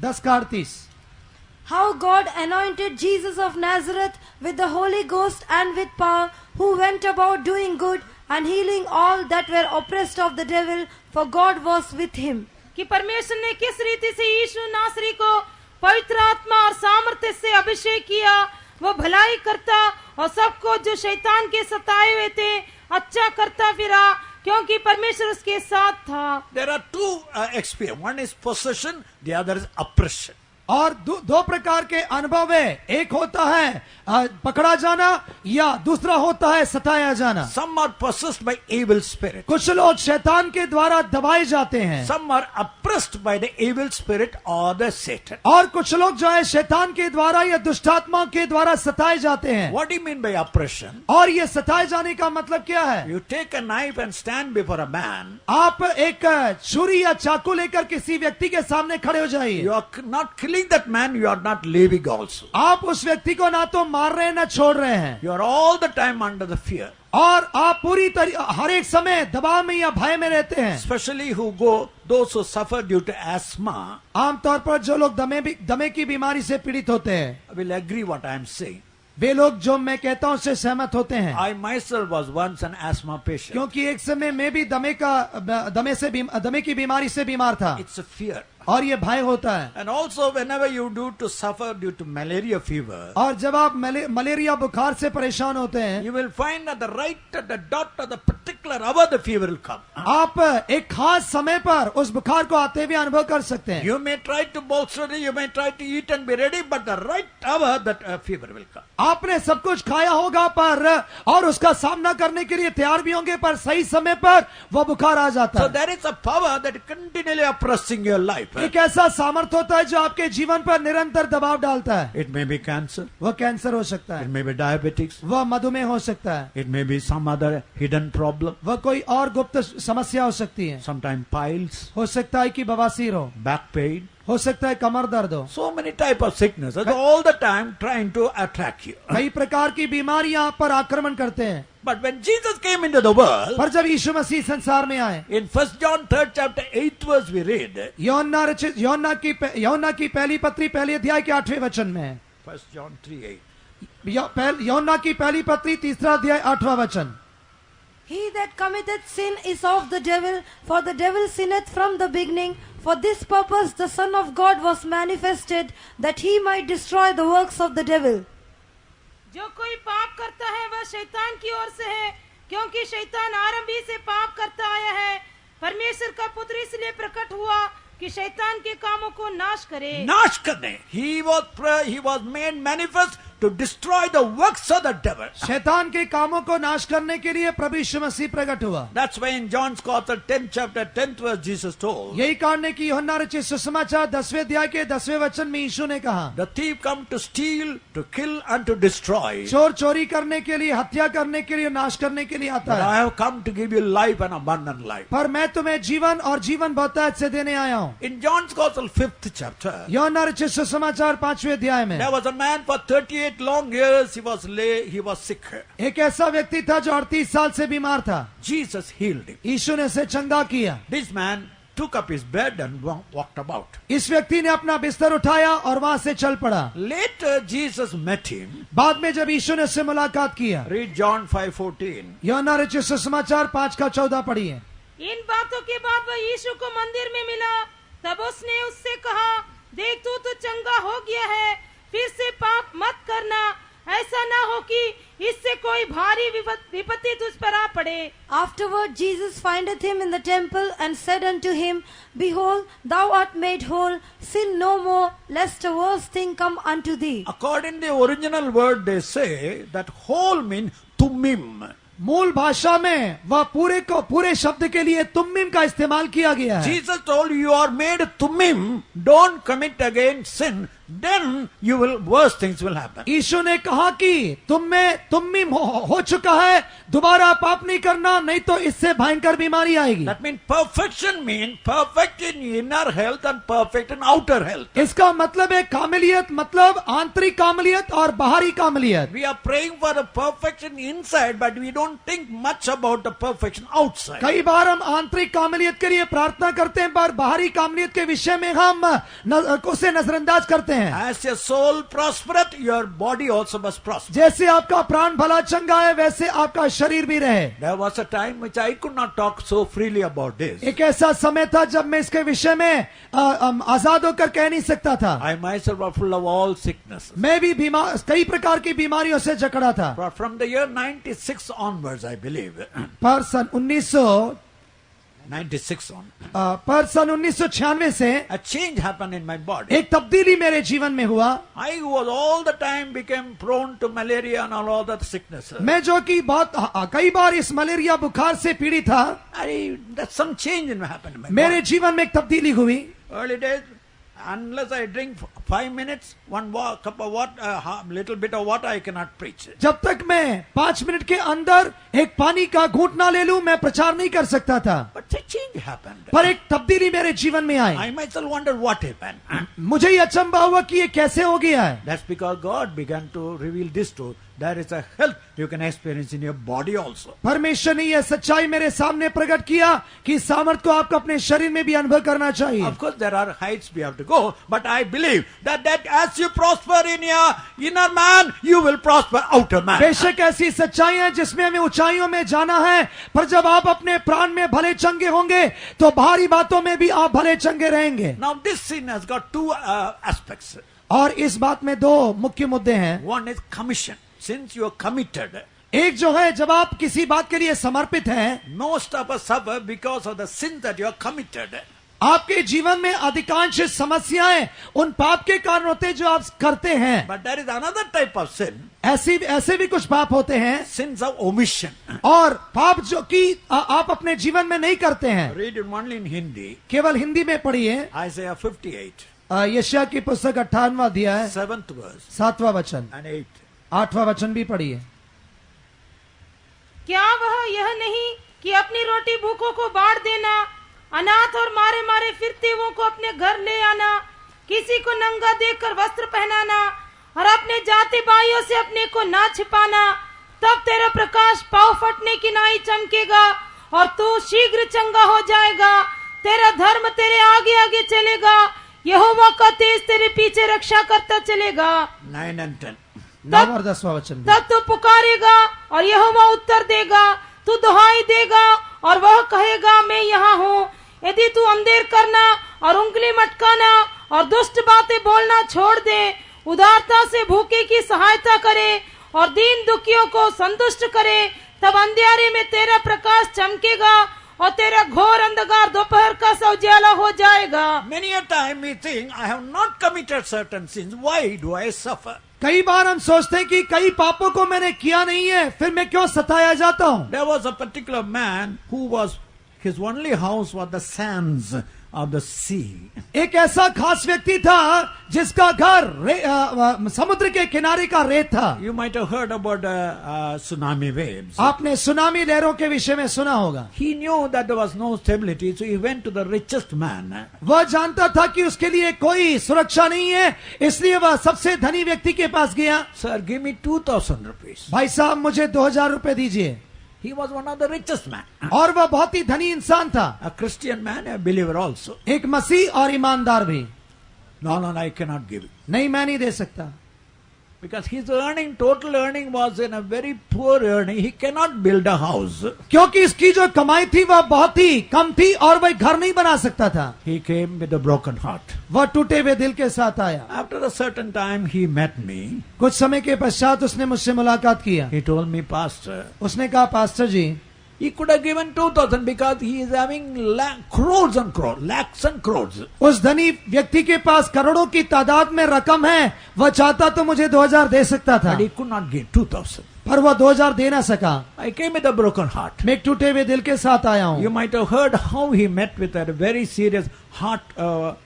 10:38। How God anointed Jesus of Nazareth with the Holy Ghost and with power, who went about doing good and healing all that were oppressed of the devil, for God was with him. कि परमेश्वर ने किस रीति से यीशु नासरी को पवित्र आत्मा और सामर्थ्य से अभिषेक किया, वो भलाई करता और सबको जो शैतान के सताए हुए थे अच्छा करता फिरा, क्योंकि परमेश्वर उसके साथ था। There are two experiences. One is possession, the other is oppression. और दो प्रकार के अनुभव है। एक होता है पकड़ा जाना या दूसरा होता है सताया जाना। Some are possessed by evil spirit. कुछ लोग शैतान के द्वारा दबाए जाते हैं Some are oppressed by the evil spirit or the Satan. और कुछ लोग जो है शैतान के द्वारा या दुष्टात्मा के द्वारा सताए जाते हैं। What do you mean by oppression? और ये सताए जाने का मतलब क्या है? You take a knife and stand before a man. आप एक छुरी या चाकू लेकर किसी व्यक्ति के सामने खड़े हो जाइए। You are not killing that man, you are not leaving also. आप उस व्यक्ति को ना तो मार रहे हैं ना छोड़ रहे हैं You are all the time under the fear. और आप पूरी हर एक समय दबाव में या भय में रहते हैं। Especially those who suffer due to asthma आमतौर पर जो लोग दमे की बीमारी से पीड़ित होते हैं will agree what I am saying. वे लोग जो मैं कहता हूं उससे सहमत होते हैं। I myself was once an asthma patient. क्योंकि एक समय मैं भी दमे की बीमारी से बीमार था It's a fear. और ये भय होता है। And also whenever you do to suffer due to malaria fever, और जब आप मलेरिया बुखार से परेशान होते हैं you will find at the right at the dot of the particular hour the fever will come. आप एक खास समय पर उस बुखार को आते हुए अनुभव कर सकते हैं। You may try to bolster it, you may try to eat and be ready, but the right hour that fever will come. आपने सब कुछ खाया होगा पर और उसका सामना करने के लिए तैयार भी होंगे पर सही समय पर वो बुखार आ जाता So है। there is a power that is continually oppressing your life. एक ऐसा सामर्थ्य होता है जो आपके जीवन पर निरंतर दबाव डालता है। It may be cancer, वो कैंसर हो सकता it है, may be diabetics, वह मधुमेह हो सकता है, it may be some other hidden problem, वह कोई और गुप्त समस्या हो सकती है, sometimes piles, हो सकता है कि बवासीर हो, back pain, हो सकता है कमर दर्द हो, So many type of sicknesses all the time trying to attract you. कई प्रकार की बीमारियां आप पर आक्रमण करते हैं। But when Jesus came into the world, पर जब यीशु मसीह संसार में आए, in 1 John 3rd chapter 8th verse we read, यूहन्ना की पहली पत्री पहले अध्याय के 8वें वचन में है। 1 John 3:8. यूहन्ना की पहली पत्री 3रा अध्याय 8वां वचन। He that committeth sin is of the devil, for the devil sinneth from the beginning. For this purpose the Son of God was manifested, that he might destroy the works of the devil. जो कोई पाप करता है वह शैतान की ओर से है, क्योंकि शैतान आरंभ ही से पाप करता आया है। परमेश्वर का पुत्र इसलिए प्रकट हुआ कि शैतान के कामों को नाश करे। नाश करने. He was made manifest to destroy the works of the devil. शैतान के कामों को नाश करने के लिए प्रभु यीशु मसीह प्रकट हुआ। That's why in John's Gospel 10th chapter 10th verse Jesus told, यही कारण है कि यूहन्ना रचित सुसमाचार 10वें अध्याय के 10वें वचन में यीशु ने कहा, the thief come to steal, to kill and to destroy. चोर चोरी करने के लिए, हत्या करने के लिए, नाश करने के लिए आता But है, I have come to give you life and abundant life. पर मैं तुम्हें जीवन और जीवन बहुतायत से देने आया हूँ। In John's Gospel 5th chapter, यूहन्ना रचित सुसमाचार 5वें अध्याय में there was a man for 38 long years. He was sick. एक ऐसा व्यक्ति था जो 38 साल से बीमार था। Jesus healed him. यीशु ने उसे चंगा किया। This man took up his bed and walked about. इस व्यक्ति ने अपना बिस्तर उठाया और वहां से चल पड़ा। Later Jesus met him. बाद में जब यीशु ने उससे मुलाकात किया, Read John 5:14. यूहन्ना रचित सुसमाचार 5:14 पढ़िए। इन बातों के बाद वह यीशु को मंदिर में मिला। तब उसने उससे कहा, देख तू तो चंगा हो गया है, फिर से पाप मत करना, ऐसा ना हो कि इससे कोई भारी विपत्ति तुझ पर आ पड़े। Afterward Jesus findeth him in the temple and said unto him, Behold, thou art made whole, sin no more, lest a worse thing come unto thee. According to the original word, they say that whole means tumim. मूल भाषा में वह पूरे शब्द के लिए तुम्मिम का इस्तेमाल किया गया है। Jesus told you are made tumim. Don't commit again sin. Then worse things will happen. यीशु ने कहा कि तुम्मिम हो चुका है, दोबारा पाप नहीं करना, नहीं तो इससे भयंकर बीमारी आएगी। That means perfection means perfect in inner health and perfect in outer health. इसका मतलब है कामिलियत, मतलब आंतरिक कामिलियत और बाहरी कामिलियत। We are praying for the perfection inside, but we don't think much about the perfection outside. कई बार हम आंतरिक कामिलियत के लिए प्रार्थना करते हैं, पर बाहरी कामिलियत के विषय में हम उसे नजरअंदाज करते हैं। As your soul prospereth, your body also must prosper. जैसे आपका प्राण भला चंगा है, वैसे आपका शरीर भी रहे। There was a time which I could not talk so freely about this. एक ऐसा समय था जब मैं इसके विषय में आजाद होकर कह नहीं सकता था। I myself was full of all sicknesses. मैं भी कई प्रकार की बीमारियों से जकड़ा था। But from the year 96 onwards, I believe. पर सन 96 on. पर सन 1996 से A change happened in my body. एक तब्दीली मेरे जीवन में हुआ। I was all the time became prone to malaria and all other sicknesses. मैं जो कि बहुत कई बार इस मलेरिया बुखार से पीड़ित था। That some change happened in my मेरे body. जीवन में एक तब्दीली हुई। Early days, unless I drink 5 minutes, cup of water, little bit of water, I cannot preach. जब तक मैं 5 मिनट के अंदर एक पानी का घूंट ना ले लूं, मैं प्रचार नहीं कर सकता था। But a change happened. पर एक तब्दीली मेरे जीवन में आई। I myself wondered what happened. मुझे ये अचंभा हुआ कि ये कैसे हो गया है। That's because God began to reveal this truth. There is a health you can experience in your body also. परमेश्वर ने यह सच्चाई मेरे सामने प्रकट किया कि सामर्थ को आपको अपने शरीर में भी अनुभव करना चाहिए। Of course, there are heights we have to go, but I believe that as you prosper in your inner man, you will prosper outer man. बेशक ऐसी सच्चाई है जिसमें हमें ऊंचाइयों में जाना है, पर जब आप अपने प्राण में भले चंगे होंगे, तो बाहरी बातों में भी आप भले चंगे रहेंगे। Now, this sin has got two aspects. और इस बात में दो मुख्य मुद्दे हैं। One is commission. Since you are committed, एक जो है, जब आप किसी बात के लिए समर्पित हैं, most of us suffer because of the sin that you are committed. आपके जीवन में अधिकांश समस्याएं उन पाप के कारण होते हैं जो आप करते हैं। But there is another type of sin. ऐसे भी कुछ पाप होते हैं, Sins of omission. और पाप जो कि आप अपने जीवन में नहीं करते हैं। Read it only in Hindi. केवल हिंदी में पढ़िए। Isaiah 58, यशायाह की पुस्तक 58वां अध्याय 7th verse 7वां वचन, and 8th. 8वां वचन भी पढ़िए। क्या वह यह नहीं कि अपनी रोटी भूखों को बांट देना, अनाथ और मारे मारे फिरते हुओं को अपने घर ले आना, किसी को नंगा देखकर वस्त्र पहनाना और अपने जाति भाइयों से अपने को ना छिपाना। तब तेरा प्रकाश पाँव फटने की नाई चमकेगा और तू शीघ्र चंगा हो जाएगा। तेरा धर्म तेरे आगे आगे चलेगा, यहोवा का तेज तेरे पीछे रक्षा करता चलेगा। 9 and 10. 9 और 10वां वचन। तब तू पुकारेगा और यहोवा उत्तर देगा, तू दुहाई देगा और वह कहेगा मैं यहाँ हूँ। यदि तू अंधेर करना और उंगली मटकाना और दुष्ट बातें बोलना छोड़ दे, उदारता से भूखे की सहायता करे और दीन दुखियों को संतुष्ट करे, तब अंधियारे में तेरा प्रकाश चमकेगा और तेरा घोर अंधकार दोपहर का सा उजाला हो जाएगा। Many a time we think, I have not committed certain sins. Why do I suffer? कई बार हम सोचते हैं कि कई पापों को मैंने किया नहीं है, फिर मैं क्यों सताया जाता हूँ। There was a particular man who was, his only house was the sands of the sea. एक ऐसा खास व्यक्ति था जिसका घर समुद्र के किनारे का रेत था। You might have heard about tsunami waves. आपने सुनामी लहरों के विषय में सुना होगा। He knew that there was no stability, so he went to the richest man. वह जानता था कि उसके लिए कोई सुरक्षा नहीं है, इसलिए वह सबसे धनी व्यक्ति के पास गया। Sir, give me 2,000 rupees. भाई साहब मुझे 2000 रुपए दीजिए। He was one of the richest man. और वह बहुत ही धनी इंसान था, A Christian man, a believer also. एक मसीह और ईमानदार भी। No, I cannot give it. नहीं मैं नहीं दे सकता, Because his earning, total earning was in a very poor earning. He cannot build a house. क्योंकि इसकी जो कमाई थी वह बहुत ही कम थी और वह घर नहीं बना सकता था। He came with a broken heart. वह टूटे हुए दिल के साथ आया। After a certain time, he met me. कुछ समय के पश्चात उसने मुझसे मुलाकात किया। He told me, Pastor, उसने कहा pastor ji, he could have given 2,000 because he is having crores and crores, lakhs and crores. उस धनी व्यक्ति के पास करोड़ों की तादाद में रकम है, वह चाहता तो मुझे 2000 दे सकता था, But he could not give 2,000. पर वह 2000 दे ना सका। I came with a broken heart. मैं एक टूटे हुए दिल के साथ आया You हूँ। might have heard how he met with a very serious heart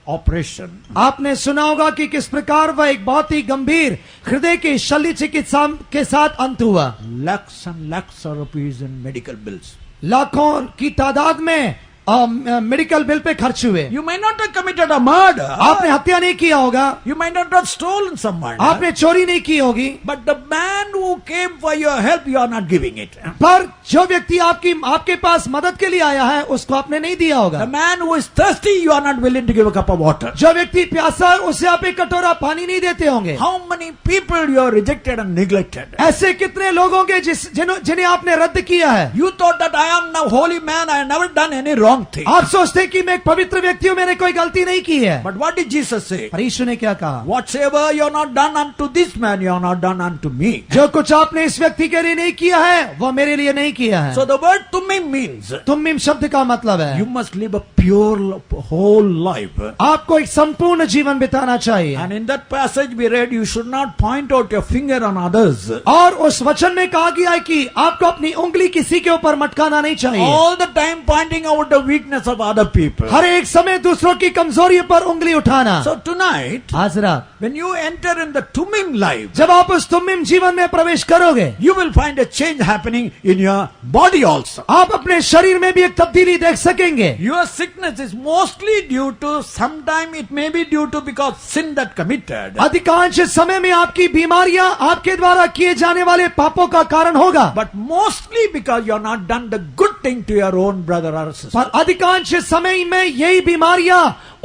operation. आपने सुना होगा कि किस प्रकार वह एक बहुत ही गंभीर हृदय की शल्य चिकित्सा के साथ अंत हुआ। Lakhs and lakhs of rupees in medical bills. लाखों की तादाद में मेडिकल बिल पे खर्च हुए। You might not have committed a murder. आपने हत्या नहीं किया होगा, You might not have stolen some money. आपने चोरी नहीं की होगी, But the man who came for your help, you are not giving it. पर जो व्यक्ति आपके पास मदद के लिए आया है उसको आपने नहीं दिया The होगा। man who is thirsty, you are not willing to give a cup of water. जो व्यक्ति प्यासा है उसे आप एक कटोरा पानी नहीं देते होंगे। How many people you have rejected and neglected? ऐसे कितने लोग होंगे जिन्हें आपने रद्द किया है। You thought that I am a holy man, I have never done any wrong thing. आप सोचते हैं कि मैं एक पवित्र व्यक्ति हूँ, मैंने कोई गलती नहीं की है। But what did Jesus say? पर यीशु ने क्या कहा? Whatsoever you have not done unto this man, you have not done unto me. जो कुछ आपने इस व्यक्ति के लिए नहीं किया है वह मेरे लिए नहीं किया है। So the word tumim means तुम्मिम शब्द का मतलब है you must live a pure whole life. आपको एक संपूर्ण जीवन बिताना चाहिए। And in that passage we read, you should not point out your finger on others. और उस वचन में कहा गया है कि आपको अपनी उंगली किसी के ऊपर मटकाना नहीं चाहिए। All the time pointing out the weakness of other people. हर एक समय दूसरों की कमजोरी पर उंगली उठाना। So tonight, आज रात when you enter in the tumim life, जब आप उस तुम्मिम जीवन में प्रवेश करोगे, you will find a change happening in your body also. आप अपने शरीर में भी एक तब्दीली देख सकेंगे। Your sickness is mostly due to, sometime it may be due to because sin that committed. अधिकांश समय में आपकी बीमारियां आपके द्वारा किए जाने वाले पापों का कारण होगा, But mostly because you have not done the good thing to your own brother or sister. पर अधिकांश समय में यही बीमारियां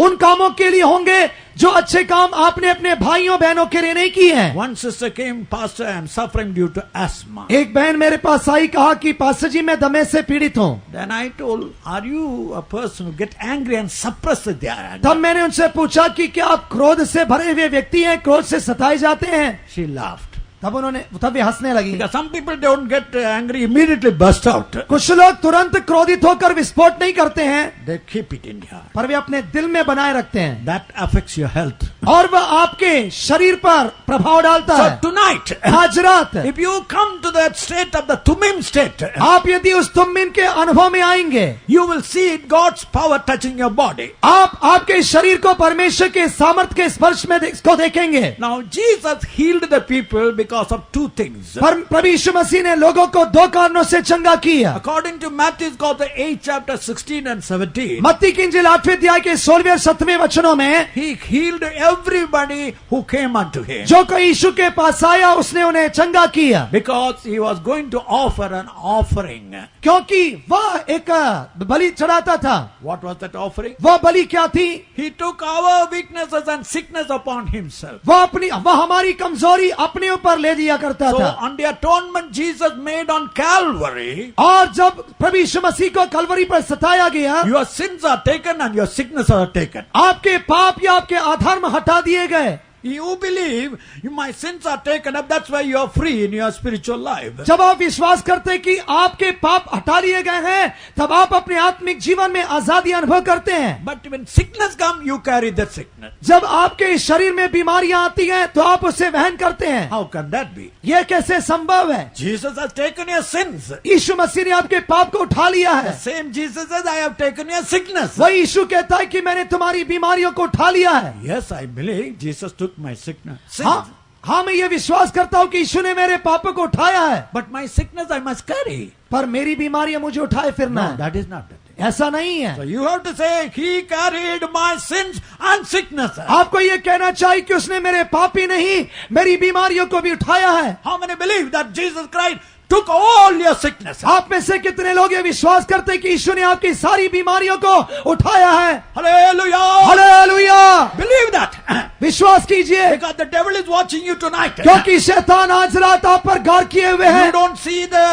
उन कामों के लिए होंगे जो अच्छे काम आपने अपने भाइयों बहनों के लिए नहीं किए हैं। One sister came, Pastor, I am suffering due to asthma. एक बहन मेरे पास आई, कहा कि पास्टर जी मैं दमे से पीड़ित हूँ। Then I told, are you a person who get angry and suppress their anger? तब मैंने उनसे पूछा कि क्या आप क्रोध से भरे हुए व्यक्ति हैं, क्रोध से सताए जाते हैं? She laughed. तब वे हंसने लगी। Because some people don't get angry, immediately burst out. कुछ लोग तुरंत क्रोधित होकर विस्फोट नहीं करते हैं, They keep it in here. पर वे अपने दिल में बनाए रखते हैं That affects your health. और वह आपके शरीर पर प्रभाव डालता So है। tonight, आज रात if you come to that state of the tumim state, आप यदि उस तुम्मिम के अनुभव में आएंगे, you will see God's power touching your body. आप आपके शरीर को परमेश्वर के सामर्थ्य के स्पर्श में को देखेंगे। Now Jesus healed the people because because of two things. पर प्रभु यीशु मसीह ने लोगों को दो कारणों से चंगा किया। According to Matthew's Gospel 8 chapter 16 and 17, मत्ती की इंजील 8वें अध्याय के 16वें और 17वें वचनों में he healed everybody who came unto him जो कोई यीशु के पास आया उसने उन्हें चंगा किया, because he was going to offer an offering. क्योंकि वह एक बलि चढ़ाता था। What was that offering? वह बलि क्या थी? He took our weaknesses and sickness upon himself. वह हमारी कमजोरी अपने ऊपर ले लिया करता So था। on the atonement Jesus made on Calvary, और जब प्रभु यीशु मसीह को कलवरी पर सताया गया, your sins are taken and your sickness are taken. आपके पाप या आपके अधर्म हटा दिए गए। You believe my sins are taken up, that's why you are free in your spiritual life. जब आप विश्वास करते कि आपके पाप हटा लिए गए हैं, तब आप अपने आत्मिक जीवन में आजादी अनुभव करते हैं। But when sickness comes, you carry that sickness. जब आपके शरीर में बीमारियां आती हैं, तो आप उसे वहन करते हैं। How can that be? यह कैसे संभव है? Jesus has taken your sins. यीशु मसीह ने आपके पाप को उठा लिया है। The same Jesus says, I have taken your sickness. वही यीशु कहता है कि मैंने तुम्हारी बीमारियों को उठा लिया है। Yes, I believe Jesus took my sickness. हाँ, मैं ये विश्वास करता हूँ कि यीशु ने मेरे पापों को उठाया है, But my sickness I must carry. पर मेरी बीमारियां मुझे उठाए फिरना No, है। that is not the thing. ऐसा नहीं है। So you have to say, He carried my sins and sicknesses. आपको ये कहना चाहिए कि उसने मेरे पाप ही नहीं, मेरी बीमारियों को भी उठाया है। How many believe that Jesus Christ took all your sicknesses? आप में से कितने लोग ये विश्वास करते हैं कि यीशु ने आपकी सारी बीमारियों को उठाया है? Hallelujah! हालेलुया! Believe that. विश्वास कीजिए, Because the devil is watching you tonight. क्योंकि शैतान आज रात आप पर गौर किए हुए You हैं। don't see the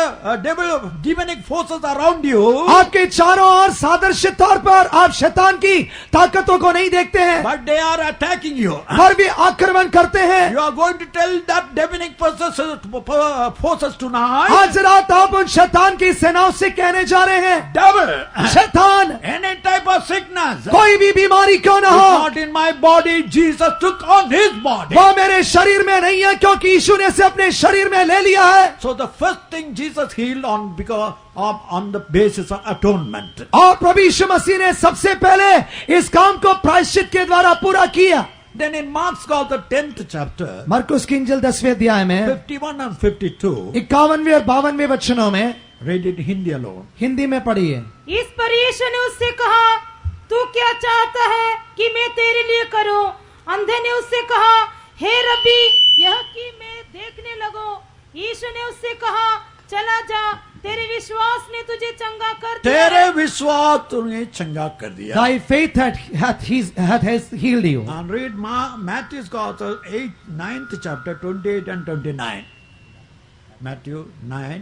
demonic forces around you. आपके चारों ओर सादृश्य तौर पर आप शैतान की ताकतों को नहीं देखते हैं, But they are attacking you. पर भी आक्रमण करते हैं। You are going to tell that demonic forces tonight. आज रात आप उन शैतान की सेनाओं से कहने जा रहे हैं, Devil, शैतान, any type of sickness, कोई भी बीमारी क्यों ना हो, not in my body, Jesus took on his body. वो मेरे शरीर में नहीं है, क्योंकि यीशु ने इसे अपने शरीर में ले लिया है। So the first thing Jesus healed on because of on the basis of atonement. और प्रभु यीशु मसीह ने सबसे पहले इस काम को प्रायश्चित के द्वारा पूरा किया। Then in Mark's Gospel 10th chapter, मरकुस की इंजील 10वें अध्याय में 51 and 52, 51वें और 52वें वचनों में, read it in Hindi alone. Hindi में पढ़िए। इस पर यीशु ने उससे कहा, तू क्या चाहता है कि मैं तेरे लिए करूं? अंधे ने उससे कहा, हे रब्बी, यह कि मैं देखने लगूं। यीशु ने उससे कहा, चला जा, तेरे विश्वास ने तुझे चंगा कर दिया। तेरे विश्वास तुझे चंगा कर दिया. Thy faith hath healed you. And read Matthew's Gospel 9th chapter 28 and 29. Matthew 9,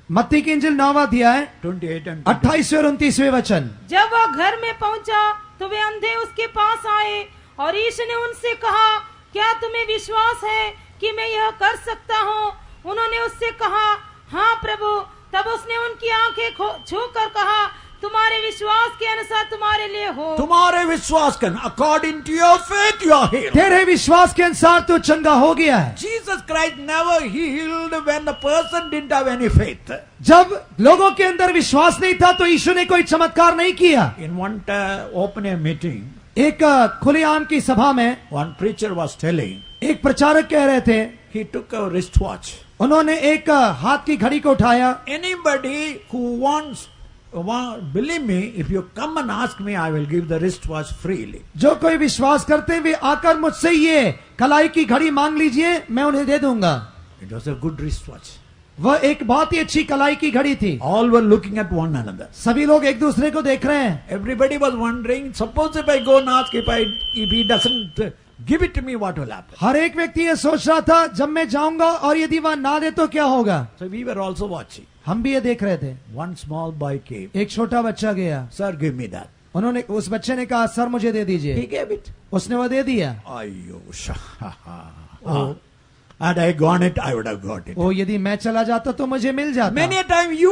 मत्ती की इंजील 9वां अध्याय 28 and 29. 28वें और 29वें वचन। जब वह घर में पहुंचा तो वे अंधे उसके पास आए और यीशु ने उनसे कहा, क्या तुम्हें विश्वास है कि मैं यह कर सकता हूँ? उन्होंने उससे कहा, हाँ प्रभु। तब उसने उनकी आंखें छू कर कहा, तुम्हारे विश्वास के अनुसार तुम्हारे लिए हो। तुम्हारे विश्वास के according to your faith you are healed. तेरे विश्वास के अनुसार तू चंगा हो गया है। Jesus Christ never healed when the person didn't have any faith. जब लोगों के अंदर विश्वास नहीं था तो यीशु ने कोई चमत्कार नहीं किया। In one open air meeting, एक खुलेआम की सभा में one preacher was telling, एक प्रचारक कह रहे थे, he took a wristwatch. उन्होंने एक हाथ की घड़ी को उठाया। Anybody who wants, believe me, if you come and ask me, I will give the wristwatch freely. जो कोई विश्वास करते हैं वे आकर मुझसे ये कलाई की घड़ी मांग लीजिए, मैं उन्हें दे दूंगा। It was a good wristwatch. वह एक बहुत ही अच्छी कलाई की घड़ी थी। All were looking at one another. सभी लोग एक दूसरे को देख रहे हैं। Everybody was wondering, suppose if I go and ask, if he doesn't give it to me, what will happen? हर एक व्यक्ति ये सोच रहा था, जब मैं जाऊंगा और यदि वह ना दे तो क्या होगा। So we were also watching. हम भी ये देख रहे थे। One small boy came. एक छोटा बच्चा गया। Sir, give me that. उन्होंने, उस बच्चे ने कहा, सर मुझे दे He दीजिए। gave it. उसने वो दे दिया। Ayyo, had I gone it, I would have got it. वो यदि मैं चला जाता तो मुझे मिल जाता। Many a time you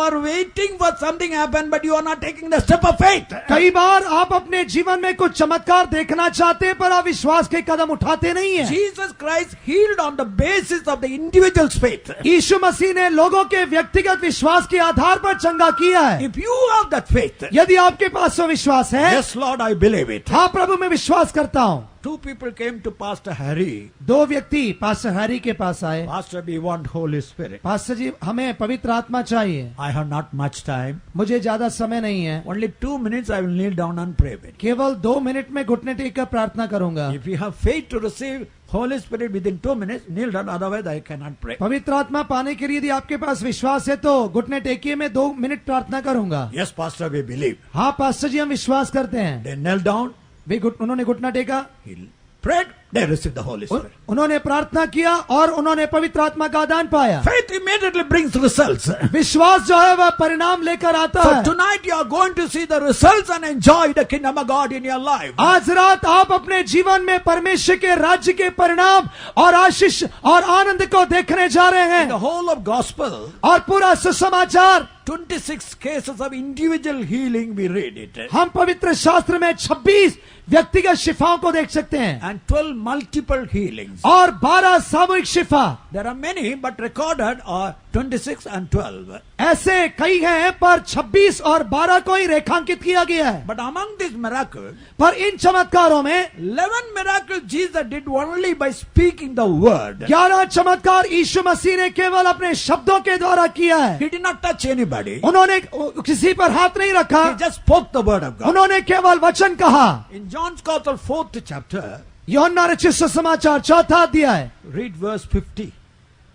are waiting for something happen, but you are not taking the step of faith. कई बार आप अपने जीवन में कुछ चमत्कार देखना चाहते हैं, पर आप विश्वास के कदम उठाते नहीं हैं। Jesus Christ healed on the basis of the individual's faith. यीशु मसीह ने लोगों के व्यक्तिगत विश्वास के आधार पर चंगा किया है। If you have that faith, यदि आपके पास वो विश्वास है, yes Lord, I believe it. हाँ प्रभु मैं विश्वास करता हूँ, two people came to Pastor Harry. दो व्यक्ति पास्टर हैरी के पास आए। Pastor, we want Holy Spirit. Pastor ji, हमें पवित्र आत्मा चाहिए। I have not much time. मुझे ज्यादा समय नहीं है। Only 2 minutes I will kneel down and pray with you. केवल 2 मिनट में घुटने टेक कर प्रार्थना करूंगा। If you have faith to receive Holy Spirit within 2 minutes, kneel down, otherwise I cannot pray. पवित्र आत्मा पाने के लिए यदि आपके पास विश्वास है तो घुटने टेकिए, मैं 2 मिनट प्रार्थना करूंगा। Yes, Pastor, we believe. हाँ पास्टर जी, हम विश्वास करते हैं। They knelt down, उन्होंने घुटना टेका, he prayed, they received the Holy Spirit. उन्होंने प्रार्थना किया और उन्होंने पवित्र आत्मा का दान पाया। Faith immediately brings results. विश्वास जो है वह परिणाम लेकर आता So है। tonight you are going to see the results and enjoy the kingdom of God in your life. आज रात आप अपने जीवन में परमेश्वर के राज्य के परिणाम और आशीष और आनंद को देखने जा रहे In the हैं। whole of gospel, और पूरा सुसमाचार 26 cases of individual healing, we read it. हम पवित्र शास्त्र में 26 व्यक्तिगत शिफाओं को देख सकते हैं And 12 multiple healings. और 12 सामूहिक शिफा। There are many, but recorded are 26 and 12. ऐसे कई हैं पर 26 और 12 को ही रेखांकित किया गया है। But among these miracles, पर इन चमत्कारों में 11 miracles Jesus did only by speaking the word. 11 चमत्कार यीशु मसीह ने केवल अपने शब्दों के द्वारा किया है। He did not touch anybody. उन्होंने किसी पर हाथ नहीं रखा, He just spoke the word of God. उन्होंने केवल वचन कहा। In John's Gospel 4th chapter, यूहन्ना रचित सुसमाचार 4था अध्याय read verse 50.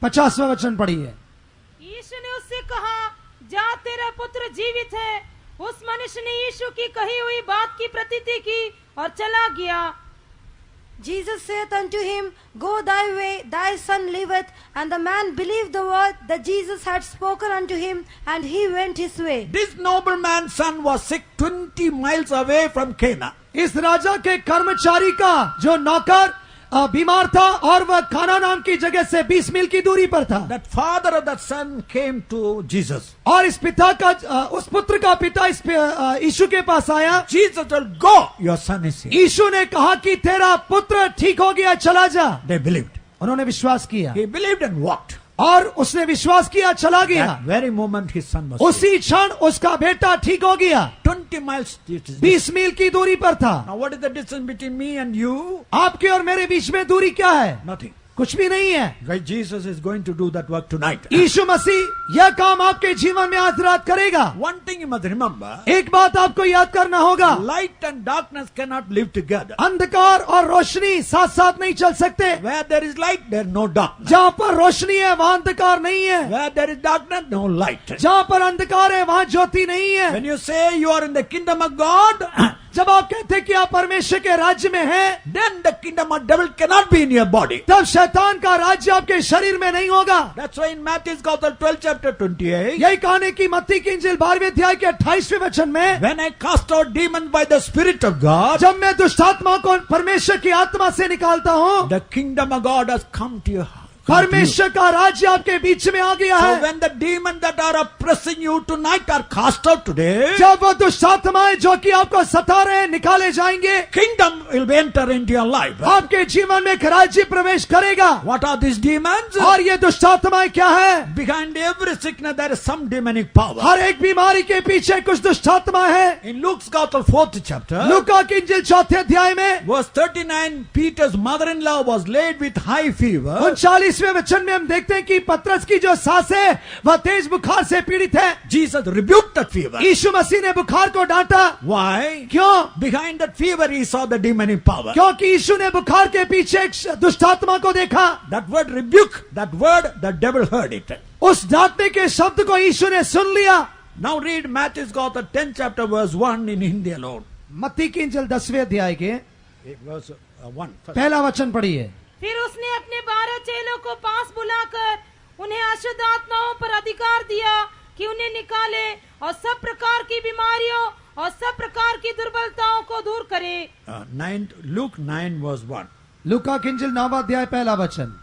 50वां वचन पढ़िए। यीशु ने उससे कहा, जा, तेरा पुत्र जीवित है। उस मनुष्य ने यीशु की कही हुई बात की प्रतीति की और चला गया। Jesus saith unto him, Go thy way, thy son liveth. And the man believed the word that Jesus had spoken unto him, and he went his way. This nobleman's son was sick 20 miles away from Cana. इस राजा के कर्मचारी का जो नौकर बीमार था और वह काना नाम की जगह से 20 मील की दूरी पर था। That father of that son came to Jesus. और इस पिता का उस पुत्र का पिता इस यीशु के पास आया। Jesus told, Go, your son is here. यीशु ने कहा कि तेरा पुत्र ठीक हो गया, चला जा। They believed. उन्होंने विश्वास किया He believed and walked. और उसने विश्वास किया, चला गया। That very moment his son was sick. उसी क्षण उसका बेटा ठीक हो गया। 20 miles. 20 मील की दूरी पर था। Now what is the distance between me and you? आपके और मेरे बीच में दूरी क्या है? Nothing. कुछ भी नहीं है। Guys, Jesus is going to do that work tonight. यीशु मसीह यह काम आपके जीवन में आज रात करेगा। One thing you must remember, एक बात आपको याद करना होगा, light and darkness cannot live together. अंधकार और रोशनी साथ साथ नहीं चल सकते। Where there is light, there is no darkness. जहाँ पर रोशनी है वहाँ अंधकार नहीं है। Where there is darkness, no light. जहाँ पर अंधकार है वहाँ ज्योति नहीं है। When you say you are in the kingdom of God, जब आप कहते हैं कि आप परमेश्वर के राज्य में हैं, then the kingdom of devil cannot be in your body. तब शैतान का राज्य आपके शरीर में नहीं होगा। That's why in Matthew's Gospel 12 chapter 28, यही कहानी की मत्ती की इंजील 12वें अध्याय के 28वें वचन में, when I cast out demons by the Spirit of God, जब मैं दुष्ट आत्माओं को परमेश्वर की आत्मा से निकालता हूँ, the kingdom of God has come to your heart. परमेश्वर का राज्य आपके बीच में आ गया So है। when the demons that are oppressing you tonight are cast out today, जब वो दुष्ट आत्माएं जो कि आपको सता रहे हैं निकाले जाएंगे, kingdom will enter into your life. आपके जीवन में एक राज्य प्रवेश करेगा। What are these demons? और ये दुष्ट आत्माएं क्या है? Behind every sickness there is some demonic power. हर एक बीमारी के पीछे कुछ दुष्ट आत्मा है। In Luke's Gospel 4th chapter, लूका की इंजील 4थे अध्याय में verse 39, Peter's mother-in-law was laid with high fever. 39वें वचन में हम देखते हैं कि पतरस की जो सास है वह तेज बुखार से पीड़ित है। Jesus rebuked that fever. यीशु मसीह ने बुखार को डांटा। Why? क्यों? Behind that fever he saw the demonic power. क्योंकि यीशु ने बुखार के पीछे एक दुष्ट आत्मा को देखा। That word rebuke, that word, the devil heard it. उस डांटने के शब्द को यीशु ने सुन लिया। Now read Matthew's Gospel 10th chapter verse 1 in Hindi alone. मत्ती की इंजील 10वें अध्याय के Verse 1. First. पहला वचन पढ़िए। फिर उसने अपने 12 चेलों को पास बुलाकर उन्हें अशुद्ध आत्माओं पर अधिकार दिया कि उन्हें निकाले और सब प्रकार की बीमारियों और सब प्रकार की दुर्बलताओं को दूर करे। Luke 9 verse 1. लूका की इंजील 9वां अध्याय पहला वचन।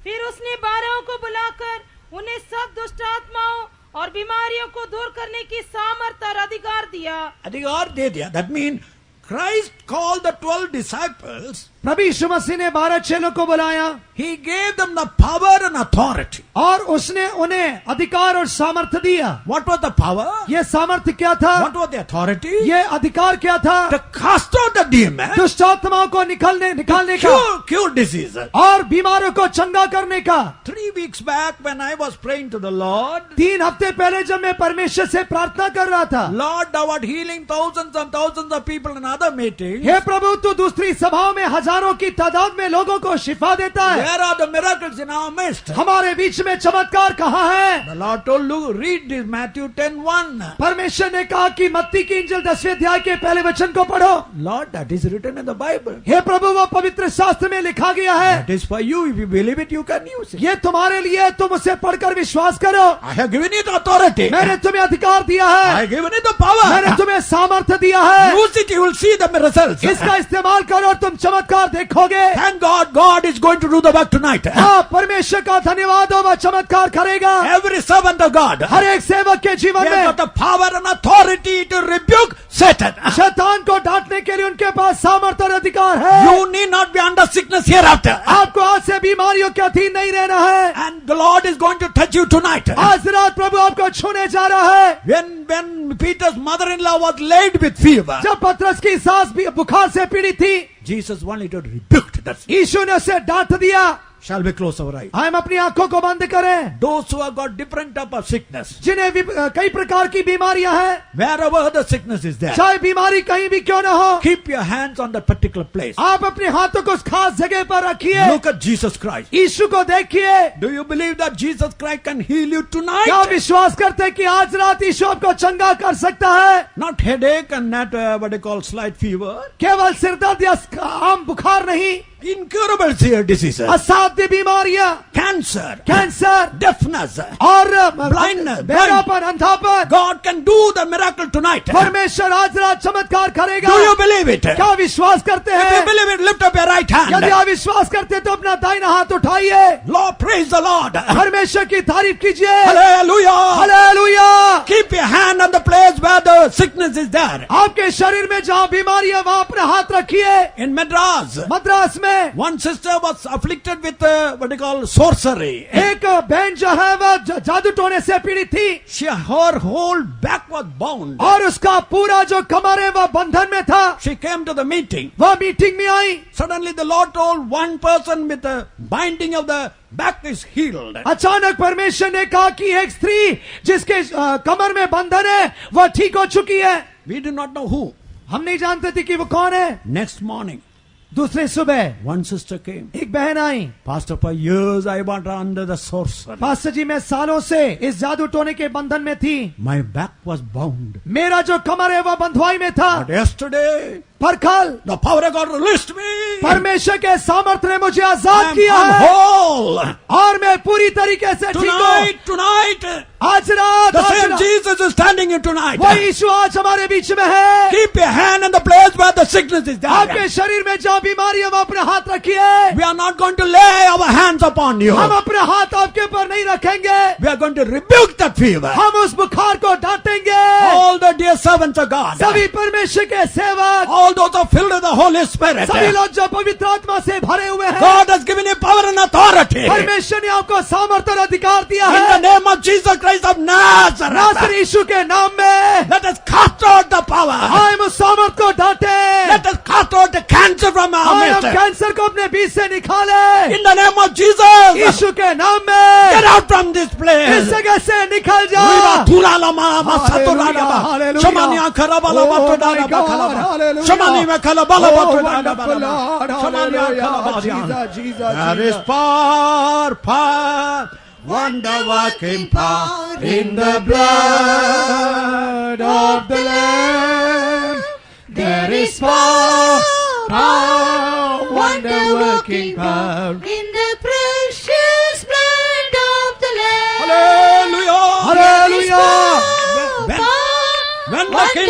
फिर उसने 12 को बुलाकर उन्हें सब दुष्ट आत्माओं और बीमारियों को दूर करने की सामर्थ और अधिकार दिया। अधिकार दे दिया. That means Christ called the 12 disciples प्रभु यीशु मसीह ने 12 चेलों को बुलाया He gave them the power and authority. और उसने उन्हें अधिकार और सामर्थ्य दिया। What was the power? ये सामर्थ्य क्या था? What was the authority? ये अधिकार क्या था? To cast out the demon, दुष्ट आत्माओं को निकालने का cure diseases. और बीमारों को चंगा करने का। 3 weeks back when I was praying to the Lord, 3 हफ्ते पहले जब मैं परमेश्वर से प्रार्थना कर रहा था, Lord, thou art healing thousands and thousands of people in other meetings. हे प्रभु तू दूसरी सभाओं में हजारों की तादाद में लोगों को शिफा देता है, Where are the miracles in our midst? हमारे बीच में चमत्कार कहाँ है? The Lord told Luke, read this Matthew 10:1. परमेश्वर ने कहा कि मत्ती की इंजिल 10वें अध्याय के पहले वचन को पढ़ो। Lord, that is written in the Bible. हे प्रभु वो पवित्र शास्त्र में लिखा गया है, That is for you. If you believe it, you can use it. ये तुम्हारे लिए, तुम उसे पढ़कर विश्वास करो। I have given you the authority. मैंने तुम्हें अधिकार दिया I है, have given you the power. मैंने तुम्हें सामर्थ्य दिया है, Use it, you will see the results. इसका इस्तेमाल करो और तुम चमत्कार देखोगे। Thank God, God is going to do the work tonight. हाँ, परमेश्वर का धन्यवाद हो, वह चमत्कार करेगा। Every servant of God, हर एक सेवक के जीवन they में have got the power and authority to rebuke Satan. शैतान को डांटने के लिए उनके पास सामर्थ्य और अधिकार है। You need not be under sickness hereafter. आपको आज से बीमारियों के अधीन नहीं रहना है। And the Lord is going to touch you tonight. आज रात प्रभु आपको छूने जा रहा है। When Peter's mother-in-law was laid with fever, जब पतरस की सास भी बुखार से पीड़ित थी, Jesus only to rebuke that. यीशु ने उसे डांट दिया। Shall we close our eyes? हम अपनी आंखों को बंद करें। Those who have got different type of sickness, जिन्हें कई प्रकार की बीमारियां हैं, wherever the sickness is there, चाहे बीमारी कहीं भी क्यों ना हो, keep your hands on that particular place. आप अपने हाथों को उस खास जगह पर रखिए। Look at Jesus Christ. यीशु को देखिए। Do you believe that Jesus Christ can heal you क्या tonight? विश्वास करते हैं कि आज रात यीशु आपको चंगा कर सकता है? Not headache and not what they call slight fever. केवल सिरदर्द या आम बुखार नहीं, Incurable diseases. असाध्य बीमारियां, Cancer. Cancer Deafness. और Blindness, बहरापन, अंधापन। God can do the miracle tonight. परमेश्वर आज रात चमत्कार करेगा। Do you believe it? क्या विश्वास करते If you हैं? believe it, lift up your right यदि hand. आप विश्वास करते हैं तो अपना दाहिना हाथ उठाइए। Lord, praise the Lord. परमेश्वर की तारीफ कीजिए। Hallelujah. Hallelujah. Keep your hand on the place where the sickness is there. आपके शरीर में जहाँ बीमारी है वहाँ अपना हाथ रखिए। In Madras, मद्रास में one sister was afflicted with what they call sorcery. एक बहन जो है वह जादू टोने से पीड़ित थी Her whole back was bound. और उसका पूरा जो कमर है वह बंधन में था। She came to the meeting. वह मीटिंग में आई। Suddenly the Lord told one person with the binding of the back is healed. अचानक परमेश्वर ने कहा कि एक स्त्री जिसके कमर में बंधन है वह ठीक हो चुकी है। We do not know who. हम नहीं जानते थे कि वो कौन है। Next morning, दूसरे सुबह one sister came. एक बहन आई। Pastor, for years I was under the sorcery. Pastor ji मैं सालों से इस जादू टोने के बंधन में थी। My back was bound. मेरा जो कमर है वह बंधुआई में था। But yesterday, पर कल the power of God released me. परमेश्वर के सामर्थ्य ने मुझे आजाद I'm किया है whole. और मैं पूरी तरीके से ठीक हूँ। Tonight, आज रात, the आज same रात Jesus is standing here tonight. वह यीशु आज हमारे बीच में है। Keep your hand on the place where the sickness is there. आपके शरीर में जहाँ बीमारी है वहाँ अपने हाथ रखिए। We are not going to lay our hands upon you. हम अपने हाथ आपके ऊपर नहीं रखेंगे। We are going to rebuke that fever. हम उस बुखार को डांटेंगे। All the dear servants of God, सभी परमेश्वर के सेवक, all those are filled with the Holy Spirit, सभी लोग जो पवित्र आत्मा से भरे हुए हैं, God has given you power and authority. परमेश्वर ने आपको सामर्थ्य और अधिकार दिया In the है। name of Jesus Christ of Nazareth, नासरी यीशु के नाम में let us cast out the power. हम उस सामर्थ को डांटे। Let us cast out the cancer from our हम midst. कैंसर को अपने बीच से निकाले। In the name of Jesus, यीशु के नाम में get out from this इस place. जगह से निकल जा। Hallelujah. Shamania karabala batodana bakalaba. Shamani mekalabala batodana bakalaba. Shamania kalabadian. There is power, wonder working power in the blood of the Lamb. There is power, wonder working power. In the precious blood of the Lamb. Hallelujah. Hallelujah. When the king,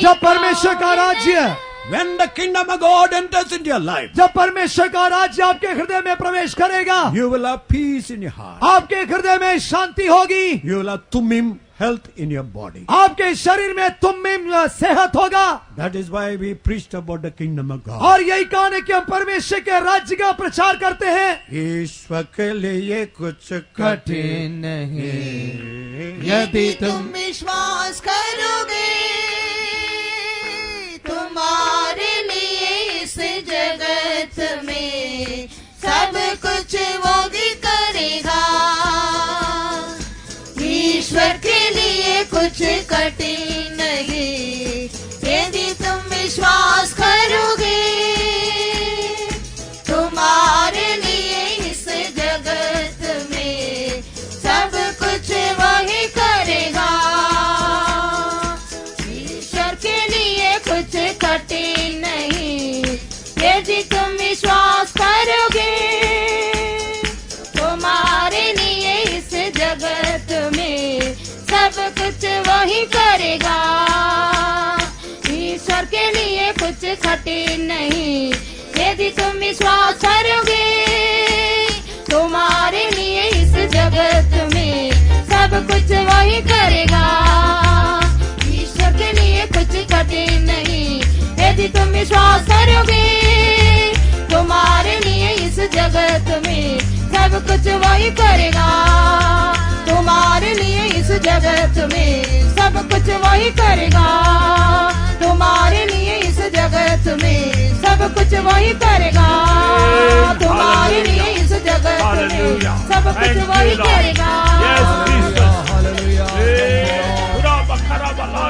जब परमेश्वर का राज्य, when the kingdom of God enters into your life, जब परमेश्वर का राज्य आपके हृदय में प्रवेश करेगा, you will have peace in your heart. आपके हृदय में शांति होगी। You will have tumim health in your body. आपके शरीर में तुम में सेहत होगा। That is why we preached about the kingdom of God. और यही कारण है कि हम परमेश्वर के राज्य का प्रचार करते हैं। ईश्वर के लिए कुछ कठिन नहीं, यदि तुम विश्वास करोगे, तुम्हारे लिए इस जगत में सब कुछ वो भी करेगा। ईश्वर के लिए कुछ कठिन नहीं, यदि तुम विश्वास करोगे, तुम्हारे लिए इस जगत में सब कुछ वही करेगा। ईश्वर के लिए कुछ कठिन नहीं, यदि तुम विश्वास करोगे, तुम्हारे लिए इस जगत में सब कुछ वही करेगा। ईश्वर के लिए कुछ कठिन नहीं, यदि तुम विश्वास करोगे, तुम्हारे लिए इस जगत में सब कुछ वही करेगा। ईश्वर के लिए कुछ कठिन नहीं, यदि तुम विश्वास करोगे, तुम्हारे लिए इस जगत में सब कुछ वही करेगा। तुम्हारे लिए इस जगत में सब कुछ वही करेगा। तुम्हारे लिए इस जगत में सब कुछ वही करेगा। तुम्हारे लिए इस जगत में सब कुछ वही करेगा।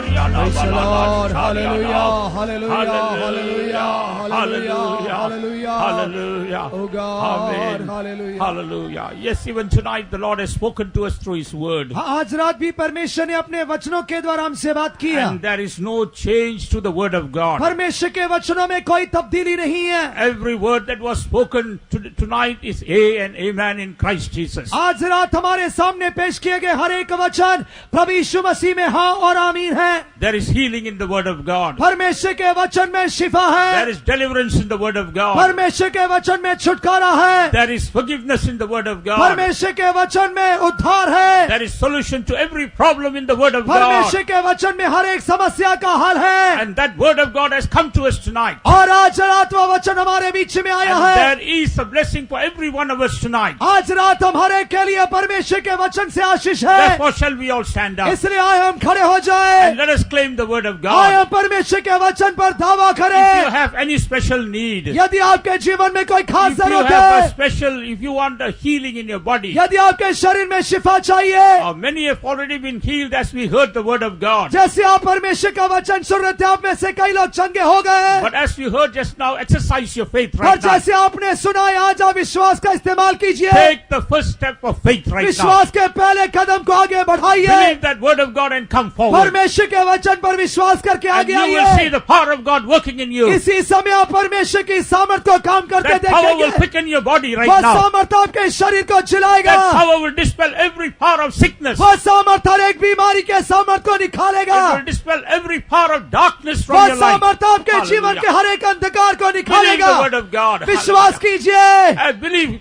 Lord, hallelujah, hallelujah, hallelujah, hallelujah, hallelujah, hallelujah, oh God, amen, hallelujah, hallelujah. Yes, even tonight the Lord has spoken to us through His word, आज रात भी परमेश्वर ने अपने वचनों के द्वारा हमसे बात की है। and there is no change to the word of God. परमेश्वर के वचनों में कोई तब्दीली नहीं है। Every word that was spoken tonight is A and Amen in Christ Jesus. आज रात हमारे सामने पेश किए गए हर एक वचन प्रभु यीशु मसीह में हाँ और आमीन है। There is healing in the word of God. परमेश्वर के वचन में शिफा There है। is deliverance in the word of God. परमेश्वर के वचन में छुटकारा है। There is forgiveness in the word of God. परमेश्वर के वचन में उद्धार है। There is solution to every problem in the word of God. परमेश्वर के वचन में हर एक समस्या का हल है। And that word of God has come to us tonight. और आज रात वह वचन हमारे बीच में आया And है। there is a blessing for every one of us tonight. आज रात हमारे के लिए परमेश्वर के वचन से आशीष है। Therefore shall we all stand up इसलिए आए हम खड़े हो जाए। and let us claim the word of आए God. हम परमेश्वर के वचन पर दावा If you करें। have any special need, यदि आपके जीवन में कोई खास if you जरूरत have a है, special, if you want a healing in your body, यदि आपके शरीर में शिफा चाहिए, many have already been healed as we heard the word of God. जैसे आप परमेश्वर का वचन सुन रहे थे, आप में से कई लोग चंगे हो गए। But as you heard just now, exercise your faith और right now. जैसे आपने सुना है, आज आप विश्वास का इस्तेमाल कीजिए। Take the first step of faith right now. विश्वास के पहले कदम को आगे बढ़ाइए। Believe that word of God and come forward. परमेश्वर के वचन पर विश्वास करके And आगे you will see आइए। the power of God working in you. इसी समय आप परमेश्वर की सामर्थ को काम करते That power will देखेंगे। quicken your body right वह now. सामर्थ आपके शरीर को चिलाएगा। That power will dispel every power of sickness. वह सामर्थ हर एक बीमारी के सामर्थ को निकालेगा। It will dispel every power of darkness from वह your life. सामर्थ आपके जीवन के हर एक अंधकार को Believe निकालेगा। the word of God. विश्वास कीजिए।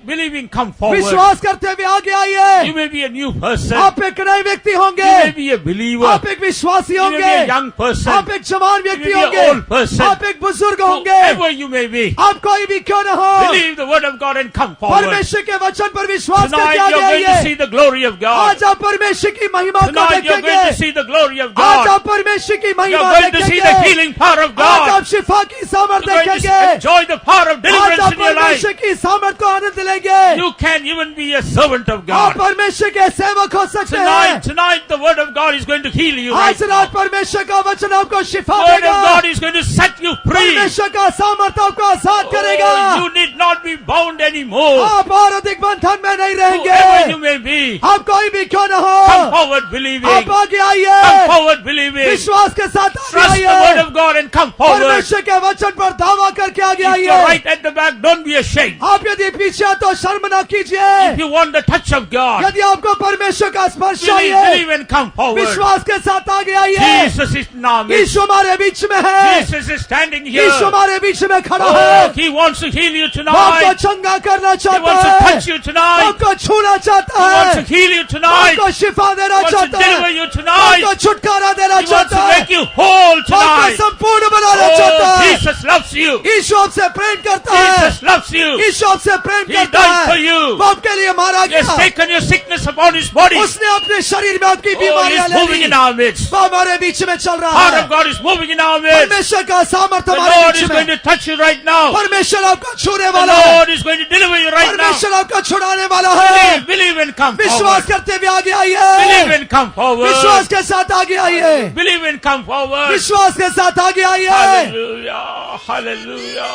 Believing, come forward. विश्वास करते हुए आगे आइए। You may be a new person. आप एक नए व्यक्ति You may होंगे। be a believer. आप एक विश्वासी You may be a होंगे। young person. आप एक जवान व्यक्ति You may be an old होंगे। person. आप एक बुजुर्ग होंगे। Whoever you may be. आप कोई भी क्यों न हो, Believe the word of God and come forward. परमेश्वर के वचन पर विश्वास Tonight करके you're आगे going to आइए। see the glory of God. आज आप परमेश्वर की महिमा को Tonight you're going to देखेंगे। see the glory of आज God. आप परमेश्वर की You're महिमा going to see the देखेंगे। healing power of आज God. आप शिफा की सामर्थ You're going to देखेंगे। enjoy the power of आज deliverance आप in your life. परमेश्वर की सामर्थ को आनंद लेंगे। You can even be a servant of आप God. परमेश्वर के सेवक हो सकते हैं। Tonight the word of God is going to heal you right आज now. रात परमेश्वर का वचन आपको शिफा The word of देगा। God is going to set you free. परमेश्वर का सामर्थ आपको आजाद करेगा। Oh, you need not be bound anymore. आप और अधिक बंधन में नहीं Whoever you रहेंगे। may be, आप कोई भी क्यों न come हो, forward believing. आप आगे Come आइए। forward believing. विश्वास के साथ आगे Trust the word आइए। of God and come forward. परमेश्वर के वचन पर दावा करके आगे If you're आइए। right at the back, don't be ashamed. आप यदि पीछे हैं तो शर्म न कीजिए। If you want the touch of God, यदि आपको परमेश्वर का स्पर्श believe चाहिए, and come forward. विश्वास के साथ आगे आइए। Jesus is now. यीशु हमारे बीच में है। Jesus is standing here. यीशु हमारे बीच में खड़ा Oh, है। He wants to heal you tonight. tonight. चंगा करना He चाहता wants to है, touch you tonight. आपको छूना चाहता He wants है, to heal you tonight. आपको शिफा देना He wants to चाहता deliver है, you tonight. आपको छुटकारा देना He wants चाहता to है, make you whole आपको tonight. संपूर्ण बनाना चाहता Oh, है। Jesus loves you. यीशु आपसे प्रेम करता है, Jesus loves you. यीशु आपसे प्रेम He करता died for है, you. वो आपके लिए मारा He has गया, taken your sickness upon his body. Oh, उसने अपने शरीर में आपकी He बीमारियां is ले moving Lee, in our midst. वो हमारे बीच में चल रहा Heart है, of God is moving in our midst. परमेश्वर का सामर्थ्य The हमारे Lord बीच is में, going to touch you right now. परमेश्वर आपको छूने The वाला है, Lord is going to deliver you right now. परमेश्वर आपको छुड़ाने वाला है। Believe and come विश्वास forward. करते हुए आगे Believe आइए, and come forward. विश्वास के साथ आगे आइए, Believe and come forward. विश्वास के साथ आगे आइए। Hallelujah. Hallelujah.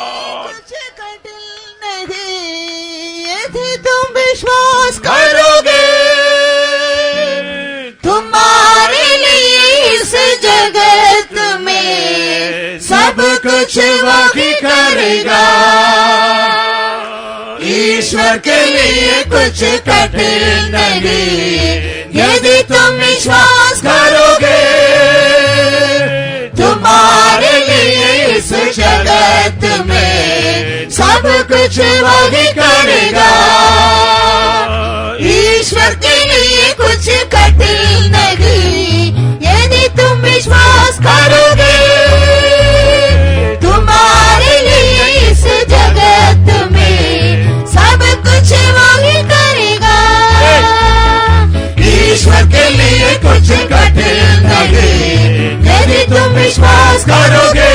यदि तुम विश्वास करोगे तुम्हारे लिए इस जगत में सब कुछ वही करेगा। ईश्वर के लिए कुछ कठिन नहीं, यदि तुम विश्वास करोगे तुम्हारे लिए इस जगत में सब कुछ वही करेगा। ईश्वर के लिए कुछ कठिन नहीं, यदि तुम विश्वास करोगे तुम्हारे लिए इस जगत में सब कुछ वही करेगा। ईश्वर के लिए कुछ कठिन नहीं, यदि तुम विश्वास करोगे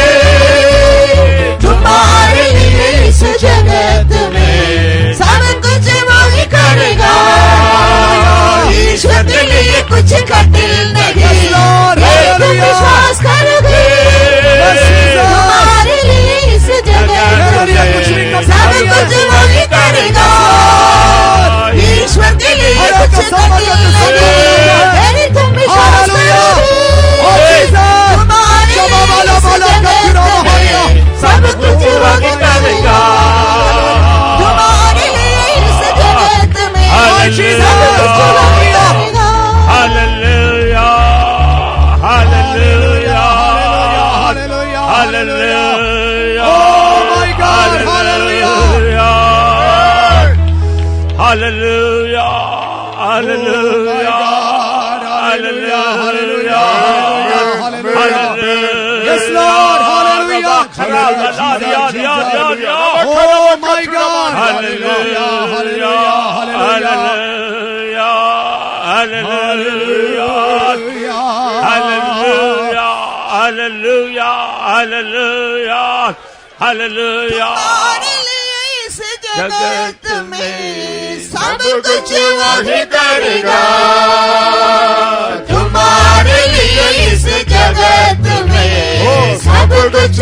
तुम्हारे लिए इस जगत में सब कुछ वही करेगा। ईश्वर के लिए कुछ कठिन नहीं, यदि तुम विश्वास करोगे तुम्हारे लिए इस जगत में सब कुछ वही करेगा। ईश्वर के लिए कुछ कठिन नहीं, यदि तुम विश्वास करोगे सब कुछ वही करेगा। तुम्हारे लिए इस जगत में सब कुछ वही करेगा। Hallelujah. Hallelujah. Hallelujah. Oh my God, hallelujah. Hallelujah. Hallelujah. Hallelujah. Yes, Lord, hallelujah. Oh my God, hallelujah, hallelujah, hallelujah, Hallelujah. Hallelujah. Hallelujah. Hallelujah. तुम्हारे लिए इस जगत में सब कुछ वही करेगा। तुम्हारे लिए इस जगत में सब कुछ